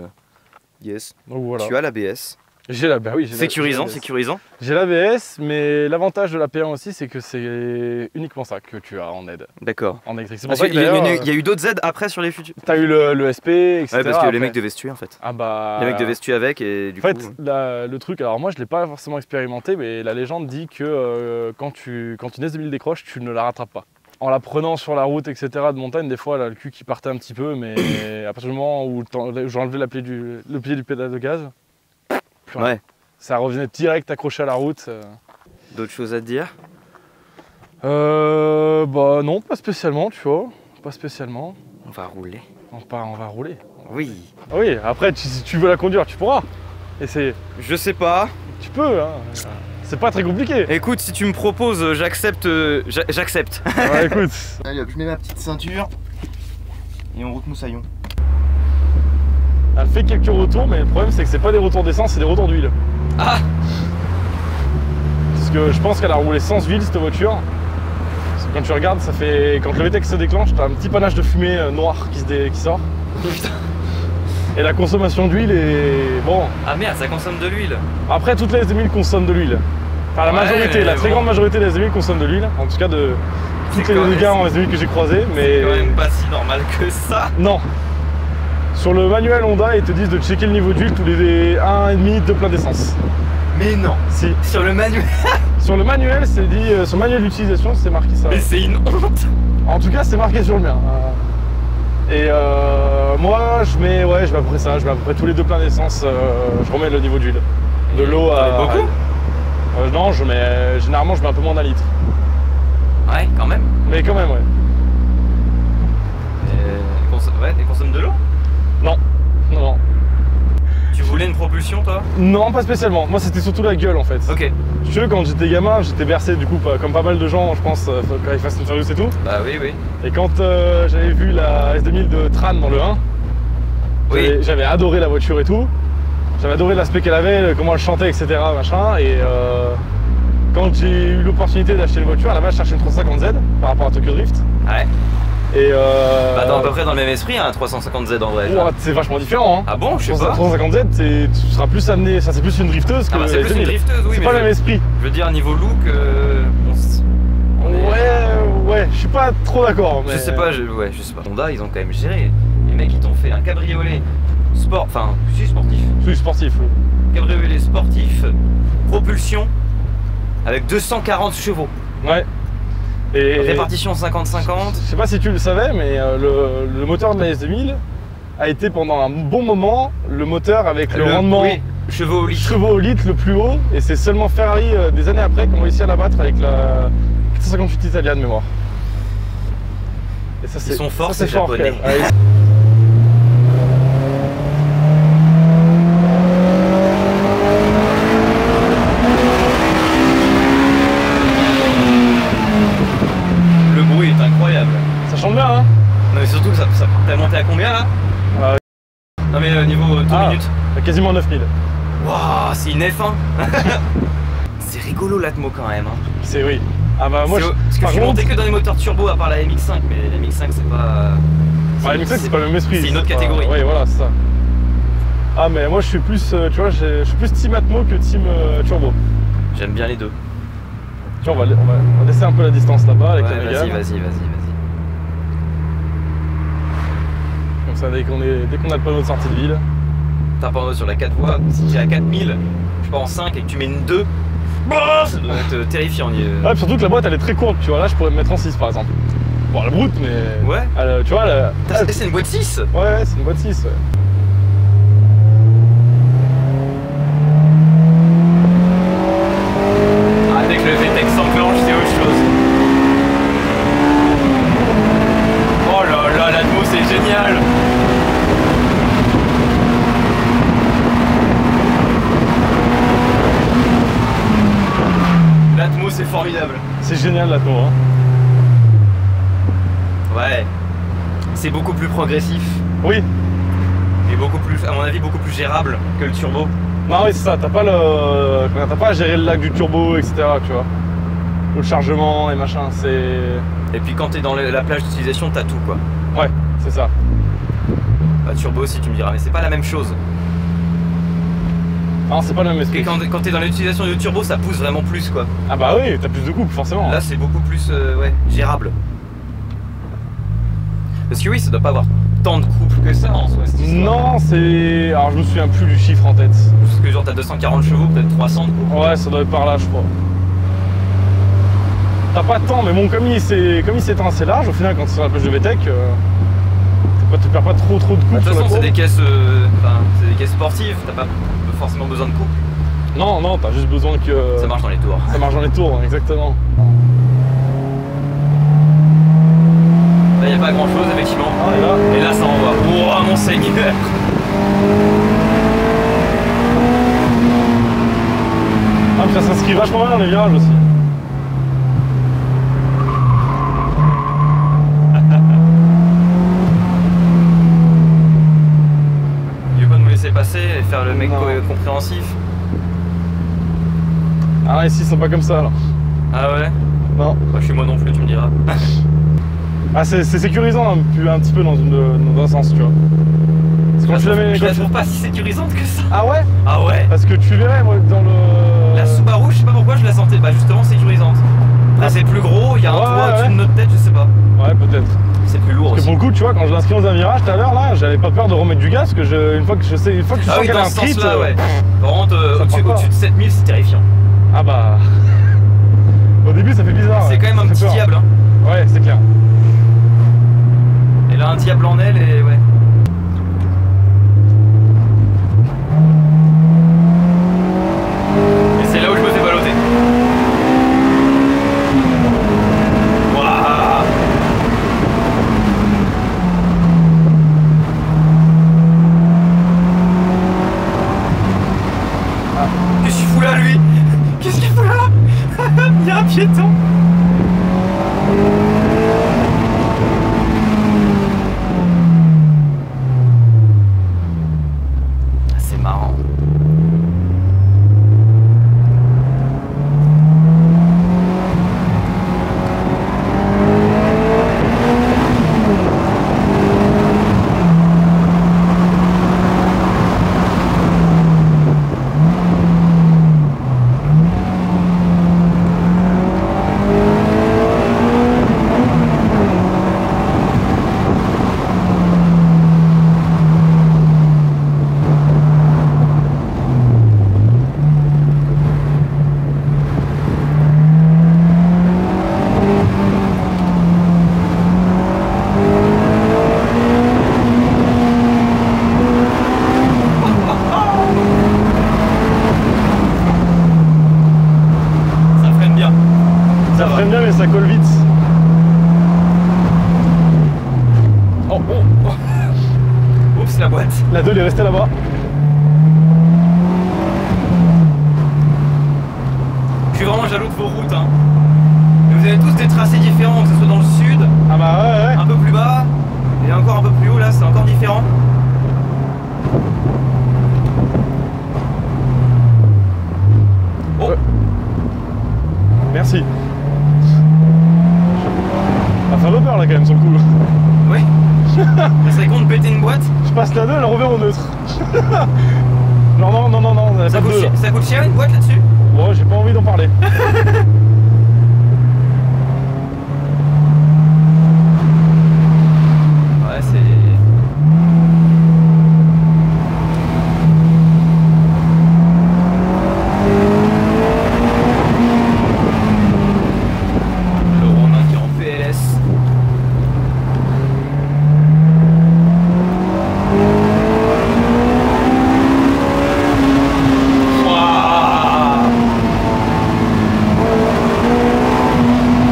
Yes. Donc voilà. Tu as l'ABS. J'ai la, bah oui, j'ai la- Sécurisant, j'ai la- sécurisant. J'ai l'ABS, mais l'avantage de la P1 aussi, c'est que c'est uniquement ça que tu as en aide, D'accord. en électrique. C'est pour Parce ça qu'il que y, d'ailleurs, y a eu d'autres aides après sur les futurs. t'as eu le SP, etc. Ouais, parce que les après. mecs devaient se tuer en fait. Ah bah. Les mecs devaient se tuer avec et du En fait, coup. le truc, alors moi je l'ai pas forcément expérimenté, mais la légende dit que quand une S2000 décroche, tu ne la rattrapes pas. En la prenant sur la route, etc., de montagne, des fois, elle a le cul qui partait un petit peu, mais à partir du moment où j'ai enlevé le pied du pédale de gaz, plus rien. Ouais. Ça revenait direct accroché à la route. D'autres choses à te dire? Bah non, pas spécialement, tu vois. Pas spécialement. On va rouler. On va rouler. Oui. Oui, après, si tu veux la conduire, tu pourras. Et Je sais pas. tu peux, hein. C'est pas très compliqué. Écoute, si tu me proposes, j'accepte. J'accepte. Ouais, écoute. Allez hop, je mets ma petite ceinture et on route moussaillon. Elle fait quelques retours, mais le problème c'est que c'est pas des retours d'essence, c'est des retours d'huile. Ah. Parce que je pense qu'elle a roulé sans huile cette voiture. Parce que quand tu regardes, ça fait. Quand le VTEC se déclenche, t'as un petit panache de fumée noire qui sort. Et la consommation d'huile est. Bon. Ah merde, ça consomme de l'huile. Après, toutes les S2000 consomment de l'huile. Enfin, la majorité, la très grande majorité des S2000 consomment de l'huile. En tout cas, de tous les gars en S2000 que j'ai croisés. Mais. C'est quand même pas si normal que ça. Non. Sur le manuel Honda, ils te disent de checker le niveau d'huile tous les 1,5 de plein d'essence. Mais non. Si. Sur le manuel. Sur le manuel, c'est dit, sur le manuel d'utilisation, c'est marqué ça. Mais c'est une honte. En tout cas, c'est marqué sur le mien. Et moi, je mets à peu près ça, je mets à peu près tous les 2 pleins d'essence, je remets le niveau d'huile. De l'eau à. Beaucoup non, généralement, je mets un peu moins d'un litre. Ouais, quand même. Mais quand même, ouais. Ouais, et consomme de l'eau? Non. Tu voulais une propulsion toi? Non, pas spécialement. Moi, c'était surtout la gueule en fait. Ok. Si tu veux, quand j'étais gamin, j'étais bercé du coup, comme pas mal de gens, je pense, quand ils Fast and Furious et tout. Bah oui, oui. Et quand j'avais vu la S2000 de Tran dans le 1, Oui. j'avais adoré la voiture et tout. J'avais adoré l'aspect qu'elle avait, comment elle chantait, etc. Machin. Et quand j'ai eu l'opportunité d'acheter une voiture, à la base, je cherchais une 350Z par rapport à Tokyo Drift. Ouais. Et Bah dans à peu près dans le même esprit, un 350Z en vrai. ouais, c'est vachement différent. Hein. Ah bon, je sais pas. 350Z, tu seras plus amené, ça c'est plus une drifteuse que Ah bah c'est la plus une S2000. drifteuse, oui. C'est mais pas le même esprit. Je veux dire, niveau look, on est- Ouais, je suis pas trop d'accord. Mais... Je sais pas, ouais, je sais pas. Honda, ils ont quand même géré. Les mecs, ils t'ont fait un cabriolet sport, enfin, si sportif. Je suis sportif. Oui. Cabriolet sportif, propulsion, avec 240 chevaux. Ouais. Et Répartition 50-50. je sais pas si tu le savais, mais le moteur de la S2000 a été pendant un bon moment le moteur avec le rendement Oui, chevaux au litre. chevaux au litre le plus haut. Et c'est seulement Ferrari des années après qui ont réussi à la battre avec la 458 Italia de mémoire. Et ça, Ils sont forts, ça, ces c'est fort, Japonais. quand même. Ouais. Le bruit est incroyable. Ça chante bien, hein. Non mais surtout, t'as monté à combien là? Non mais niveau tour minute. Quasiment 9000. Waouh, c'est une F1. C'est rigolo l'Atmo quand même. Hein. C'est oui. Ah bah moi, Parce que je suis monté que dans les moteurs turbo à part la MX5, mais la MX5 c'est pas... la MX5 c'est pas le même esprit. C'est une autre pas... catégorie. Oui, voilà, c'est ça. Ah mais moi je suis plus, tu vois, je suis plus team Atmo que team turbo. J'aime bien les deux. Tiens, on va laisser un peu la distance là-bas avec la Ouais, Mégane. vas-y. Comme ça, dès qu'on a le panneau de sortie de ville. T'as un panneau sur la 4 voies, si tu es à 4000, je sais pas en 5 et que tu mets une 2, ça doit être terrifiant. Ouais, puis surtout que la boîte elle est très courte, tu vois, là je pourrais me mettre en 6 par exemple. Bon, la brute, mais. Ouais. Tu vois, C'est une boîte 6. Ouais, c'est une boîte 6. Ouais. Ah, dès que le VTEC s'enclenche, c'est autre chose. Oh là là, l'Atmo c'est génial. L'Atmo c'est formidable. C'est génial la tour. Hein. Ouais. C'est beaucoup plus progressif. Oui. Et beaucoup plus, à mon avis, beaucoup plus gérable que le turbo. Non, oui, c'est ça, t'as pas à gérer le lag du turbo, etc. Tu vois. Le chargement et machin, c'est. Et puis quand t'es dans la plage d'utilisation, t'as tout quoi. Ouais, c'est ça. Bah, turbo aussi, tu me diras, mais c'est pas la même chose. Non, c'est pas le même Parce esprit. que quand t'es dans l'utilisation du turbo, ça pousse vraiment plus quoi. Ah bah oui, t'as plus de couple forcément. Là, c'est beaucoup plus ouais, gérable. Parce que oui, ça doit pas avoir tant de couple que ça en soi. Cette histoire. Non, c'est. Alors je me souviens plus du chiffre en tête. Parce que genre t'as 240 chevaux, peut-être 300 de couple. Ouais, ça doit être par là, je crois. T'as pas de temps, mais bon, comme il s'étend assez large, au final, quand tu es sur la plage de VTEC, tu perds pas trop de couple. De toute sur la façon, c'est courbe. des caisses, c'est des caisses sportives, t'as pas forcément besoin de couple. Non, t'as juste besoin que. Ça marche dans les tours. Ça marche dans les tours, exactement. Là, y a pas grand chose, effectivement. Ah, et là. Et là, ça envoie. Oh, mon seigneur! Ah, puis ça s'inscrit vachement bien dans les virages aussi. Il veut pas nous laisser passer et faire le mec Non. compréhensif. Ah, ici, ils sont pas comme ça, alors. Ah ouais? Non. Bah, chez moi non plus, tu me diras. Ah, c'est sécurisant un petit peu dans un sens, tu vois. Parce que quand tu la mets. Je la trouve pas si sécurisante que ça. Ah ouais? Ah ouais? Parce que tu verrais, moi, dans le. La Subaru, je sais pas pourquoi je la sentais bah justement sécurisante. Après c'est plus gros, il y a un Ouais, toit ouais. au-dessus de notre tête, je sais pas. Ouais, peut-être. C'est plus lourd Parce que aussi. pour le coup, tu vois, quand je l'inscris dans un virage tout à l'heure, là, j'avais pas peur de remettre du gaz, parce que une fois que je sens Ah oui, qu'elle dans est ce inscrite. sens-là, ouais. Par contre, ça prend pas. au-dessus de 7000, c'est terrifiant. Ah bah. Au début, ça fait bizarre. C'est quand même un ça fait petit peur. diable. Hein. Ouais, c'est clair. Elle a un diable en elle et ouais. Et c'est là où je me fais balloter. Waouh! piéton. C'est marrant. Ça freine bien, mais ça colle vite. Oh, oh, oh. Oups, la boîte. La 2 elle est restée là-bas. Je suis vraiment jaloux de vos routes. Hein. Vous avez tous des tracés différents, que ce soit dans le sud, Ah bah ouais. un peu plus bas, et encore un peu plus haut, là, c'est encore différent. Oh. Merci. Ça fait un peu peur là quand même sur le coup. Oui. Ça serait con de péter une boîte. Je passe la 2, elle revient au neutre. Non, elle a Ça pas de coûte, deux, là. ça coûte cher une boîte là-dessus? Bon, j'ai pas envie d'en parler. Ouais, c'est... Le Romain qui est en PLS. Waouh.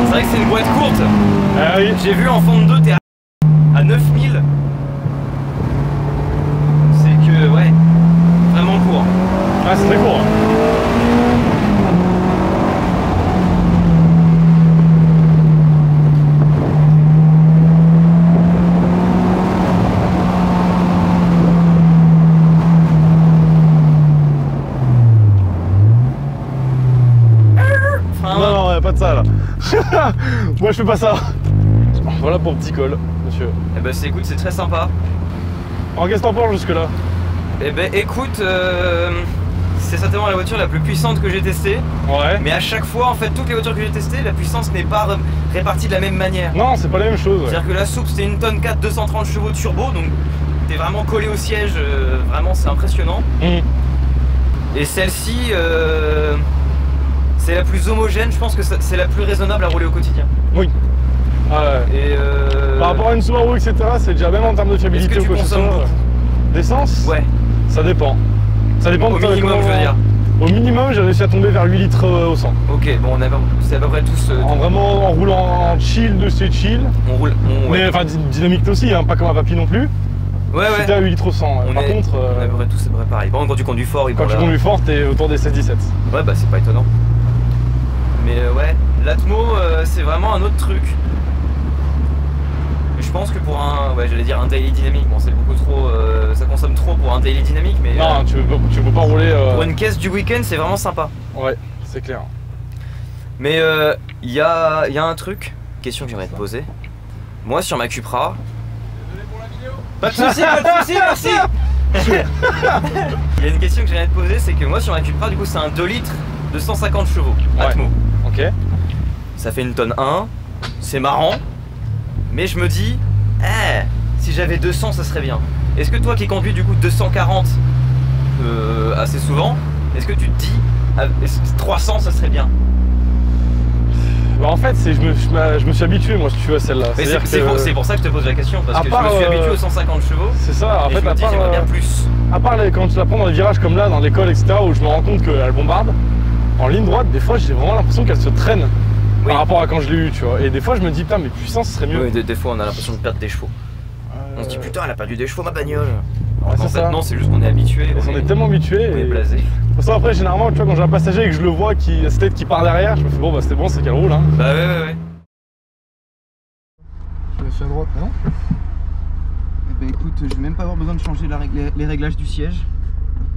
C'est vrai que c'est une boîte courte. Ah oui. J'ai vu en fond de 2, t'es à 9000. C'est que, ouais, vraiment court. Ah, c'est très court. Hein. Enfin, Non, y'a pas de ça là. Moi je fais pas ça. Voilà pour petit col, monsieur. eh ben, écoute, c'est très sympa. En qu'est-ce que t'en penses jusque là? Eh ben, écoute, c'est certainement la voiture la plus puissante que j'ai testée. Ouais. Mais à chaque fois, en fait, toutes les voitures que j'ai testées, la puissance n'est pas répartie de la même manière. Non, c'est pas la même chose. Ouais. C'est-à-dire que la soupe, c'était une tonne 4, 230 chevaux de turbo, donc t'es vraiment collé au siège, vraiment, c'est impressionnant. Et celle-ci, c'est la plus homogène, je pense que c'est la plus raisonnable à rouler au quotidien. Oui. Ah ouais. Et Par rapport à une Subaru, etc., c'est déjà même en termes de fiabilité Est-ce que tu ou quoi que ce consommes soit. D'essence? ouais, Ça dépend. Ça dépend au de minimum, comment- je veux dire. Au minimum, j'ai réussi à tomber vers 8 litres au 100. Ok, bon, c'est à peu près tous. Vraiment en roulant en chill, de c'est chill. On roule. Ouais. Mais enfin, dynamique aussi, hein, pas comme un papy non plus. Ouais, C'était à 8 litres au 100. On Par est- contre, on est à peu près tous à peu près pareil. Par contre, quand tu conduis fort, quand tu conduis fort, t'es autour des 16-17. Ouais, bah c'est pas étonnant. Mais ouais, l'Atmo, c'est vraiment un autre truc. Et je pense que pour un, ouais, j'allais dire un daily dynamique, bon c'est beaucoup trop, ça consomme trop pour un daily dynamique, mais Non, tu peux pas rouler. pour une caisse du week-end, c'est vraiment sympa. Ouais, c'est clair. Mais il y a un truc, question que j'aimerais te poser. Moi sur ma Cupra. Pas de soucis, merci. Il y a une question que j'aimerais te poser, c'est que moi sur ma Cupra, du coup c'est un 2 litres de 150 chevaux Ouais. Atmo. Ok. Ça fait une tonne 1, c'est marrant, mais je me dis, si j'avais 200 ça serait bien. Est-ce que toi qui conduis du coup 240 assez souvent, est-ce que tu te dis 300 ça serait bien? Bah en fait, je me suis habitué moi si tu veux à celle-là. Mais C'est-à-dire c'est pour ça que je te pose la question, parce À que part, je me suis habitué aux 150 chevaux, C'est ça, en et fait, je me dis j'aimerais bien plus. à part quand tu la prends dans les virages comme là, dans l'école, etc., où je me rends compte qu'elle bombarde, en ligne droite, des fois j'ai vraiment l'impression qu'elle se traîne Oui. par rapport à quand je l'ai eu, tu vois. Et des fois je me dis, putain, mais puissance, ce serait mieux. Oui, des fois on a l'impression de perdre des chevaux. On se dit putain elle a perdu des chevaux ma bagnole. Ouais, En c'est fait ça. non, c'est juste qu'on est habitué, On est tellement habitué. on est Et... blasé. toute façon, après, généralement, tu vois, quand j'ai un passager et que je le vois qui a cette tête qui part derrière, je me fais bon, bah c'est bon, c'est qu'elle roule. Hein. Bah ouais. Je vais à droite, non? Eh ben écoute, je vais même pas avoir besoin de changer les réglages du siège.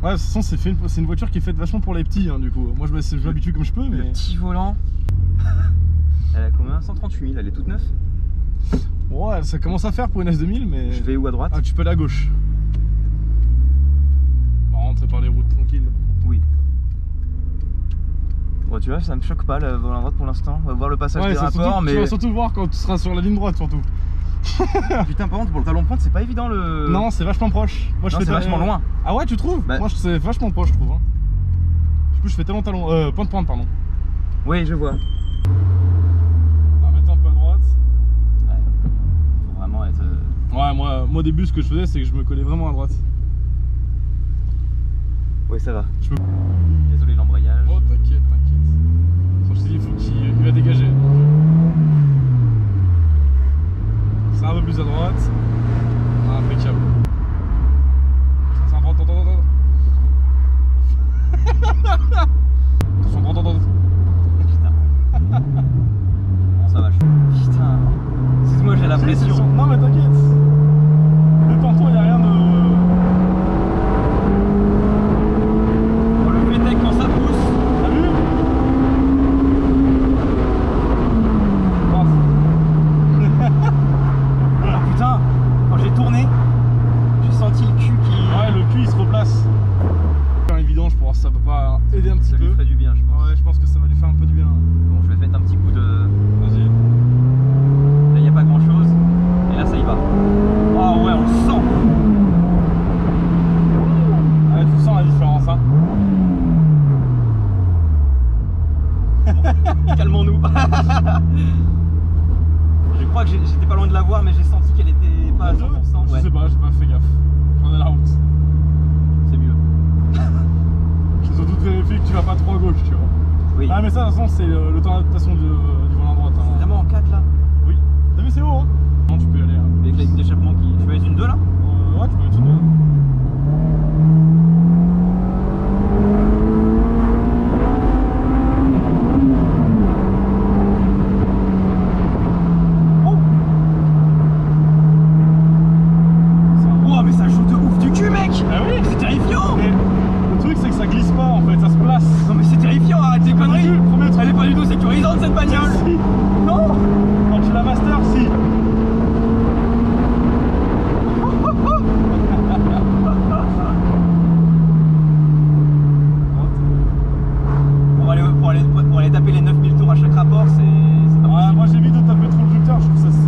Ouais, de toute façon, c'est une voiture qui est faite vachement pour les petits, hein, du coup. Moi, je m'habitue comme je peux, mais. Le petit volant. Elle a combien? 138 000, elle est toute neuve. Ouais, ça commence à faire pour une S2000, mais. Je vais où à droite? Ah, tu peux aller à gauche. On va rentrer par les routes tranquilles. Oui. Bon, tu vois, ça me choque pas le volant à droite pour l'instant. On va voir le passage des rapports, mais. Tu vas surtout voir quand tu seras sur la ligne droite, surtout. Putain, par contre, pour le talon de pointe, c'est pas évident le. Non, c'est vachement proche. Moi, c'est vachement loin. Ah ouais, tu trouves? Bah... Moi, c'est vachement proche, je trouve. Hein. Du coup, je fais talon. Pointe, pardon. Oui, je vois. On va mettre un peu à droite. Ouais. Faut vraiment être. Ouais, moi au début, ce que je faisais, c'est que je me collais vraiment à droite. Oui, ça va. Désolé l'embrayage. Oh, t'inquiète. Je te dis, il faut qu'il va dégager. C'est un peu plus à droite. Ah, impeccable. Ça prend. Attention, attends. Putain. Bon, ça va. Putain. Excuse-moi, j'ai la pression. Non, mais t'inquiète. Détends-toi, y'a rien de. Oh, le pétec quand ça pousse. T'as vu? Oh putain, quand j'ai tourné, j'ai senti le cul qui. Ouais, le cul il se replace. Faire une vidange pour voir si ça peut pas aider un petit peu. Ça lui ferait du bien, je pense. Ouais, je pense que ça va lui faire un peu du bien. Bon, je vais te mettre un petit coup de. Vas-y. Là, il n'y a pas grand chose. Et là, ça y va. Oh ouais, on le sent. Ouais, tu sens la différence, hein. Calmons-nous. Je crois que j'étais pas loin de la voir, mais j'ai senti qu'elle était pas à 100%. Je Ouais. sais pas, j'ai pas fait gaffe. Je prenais la route. C'est mieux. J'ai surtout vérifié que tu vas pas trop à gauche, tu vois. Oui. Ah, mais ça, de toute façon, c'est le temps d'adaptation du volant à droite. Hein. C'est vraiment en 4 là. Oui. T'as vu, c'est haut, hein. Non, tu peux y aller. Hein. Avec la ligne d'échappement qui. Tu veux mettre une 2 là? Ouais, tu peux mettre une 2. Oh, mais ça joue de ouf du cul, mec! Ah oui? C'est terrifiant! Mais le truc, c'est que ça glisse pas en fait, ça se place. Non, mais c'est terrifiant, arrête tes conneries! Premier truc. Elle est pas du tout sécurisante cette bagnole! Si. Non! Quand tu la master, si. Pour aller taper les 9000 tours à chaque rapport, c'est pas Ouais, possible. moi j'évite de taper trop le réducteur, je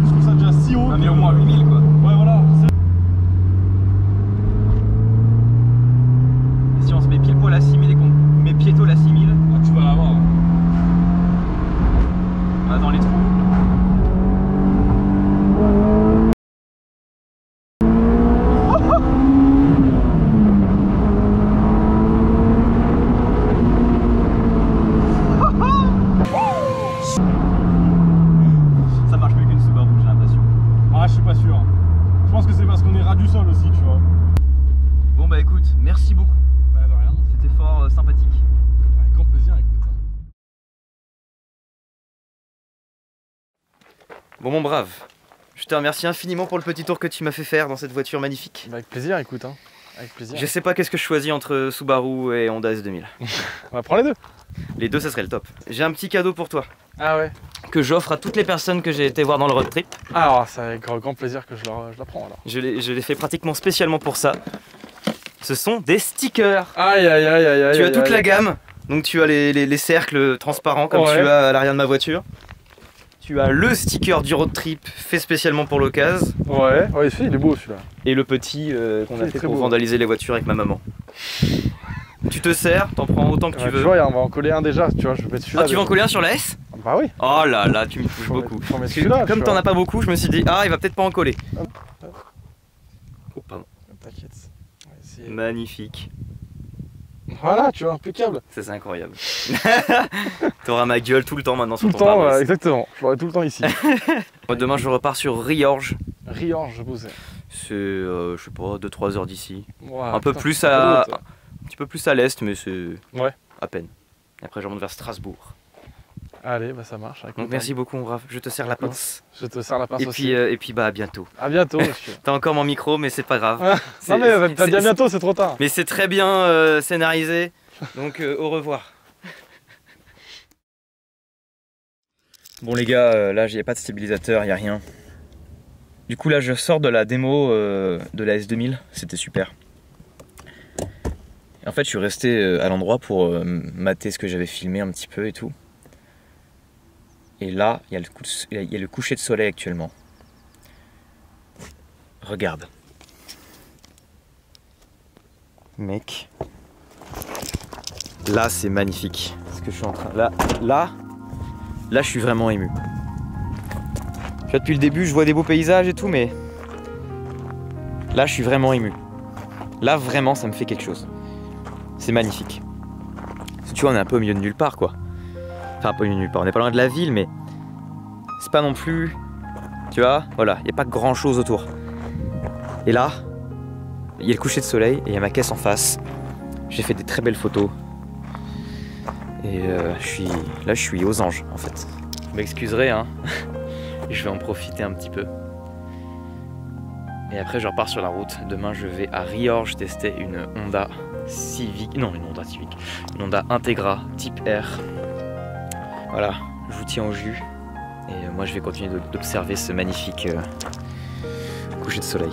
trouve ça déjà si haut. Non, mais au moins 8000 quoi. Ouais, voilà. Et si on se met pile poil à 6000 et qu'on met piétol à 6000, Ah, tu vas l'avoir. on va dans les trous. Ça marche mieux qu'une Subaru, j'ai l'impression. Ah, je suis pas sûr. Je pense que c'est parce qu'on est ras du sol aussi, tu vois. Bon bah écoute, merci beaucoup. Bah, de rien. C'était fort sympathique. Avec grand plaisir, écoute. Hein. Bon mon brave, je te remercie infiniment pour le petit tour que tu m'as fait faire dans cette voiture magnifique. Bah, avec plaisir, écoute. Hein. Avec plaisir. Je sais pas qu'est-ce que je choisis entre Subaru et Honda S2000. On va prendre les deux. Les deux, ça serait le top. J'ai un petit cadeau pour toi, Ah ouais. que j'offre à toutes les personnes que j'ai été voir dans le road trip. Alors, c'est avec grand plaisir que je la prends alors. Je l'ai fait pratiquement spécialement pour ça. Ce sont des stickers. Aïe aïe aïe aïe aïe. Tu as toute la gamme. Donc tu as les cercles transparents comme Ouais. tu as à l'arrière de ma voiture. Tu as le sticker du road trip fait spécialement pour l'occasion. Ouais, ouais, il est beau celui-là. Et le petit qu'on Il a est fait très pour beau. vandaliser les voitures avec ma maman. Tu te sers, t'en prends autant que tu veux. Tu vois, on va en coller un déjà, tu vois, je vais mettre celui-là. Ah, tu vas en coller un sur la S? Bah oui. Oh là là, tu me touches Faut beaucoup. mettre- faut mettre Parce que celui-là, comme tu t'en vois. as pas beaucoup, je me suis dit, ah, il va peut-être pas en coller. Oh, pardon. T'inquiète. On va essayer. Magnifique. Voilà, tu vois, impeccable. Ça, c'est incroyable. T'auras ma gueule tout le temps maintenant Tout sur le ton temps, pare-brise. exactement. Je l'aurai tout le temps ici. Moi, demain, je repars sur Riorges. Riorges, je bossais. C'est, je sais pas, 2-3 heures d'ici. Ouais, Un peu putain, plus c'est à. pas petit peu plus à l'est, mais c'est Ouais. à peine. Et après, je remonte vers Strasbourg. Allez, bah ça marche. Donc merci beaucoup, mon brave. Je te serre la pince. Je te serre la pince Et aussi. puis, bah, à bientôt. À bientôt, monsieur. T'as encore mon micro, mais c'est pas grave. Non mais t'as dit à bientôt, c'est trop tard. Mais c'est très bien scénarisé, donc au revoir. Bon les gars, là il n'y a pas de stabilisateur, il n'y a rien. Du coup là je sors de la démo de la S2000, c'était super. Et en fait je suis resté à l'endroit pour mater ce que j'avais filmé un petit peu et tout. Et là il y a le coucher de soleil actuellement. Regarde. Mec. Là c'est magnifique. Ce que je suis en train. Là je suis vraiment ému. Tu vois, depuis le début je vois des beaux paysages et tout, mais là je suis vraiment ému. Là vraiment ça me fait quelque chose. C'est magnifique. Tu vois, on est un peu au milieu de nulle part quoi. Enfin pas au milieu de nulle part, on n'est pas loin de la ville, mais c'est pas non plus. Tu vois, voilà, il n'y a pas grand chose autour. Et là, il y a le coucher de soleil et il y a ma caisse en face. J'ai fait des très belles photos. Et je suis aux anges en fait. Vous m'excuserez, hein. Je vais en profiter un petit peu. Et après je repars sur la route. Demain je vais à Riorges tester une Honda Civic. Non, une Honda Civic. Une Honda Integra type R. Voilà, je vous tiens au jus. Et moi je vais continuer d'observer ce magnifique coucher de soleil.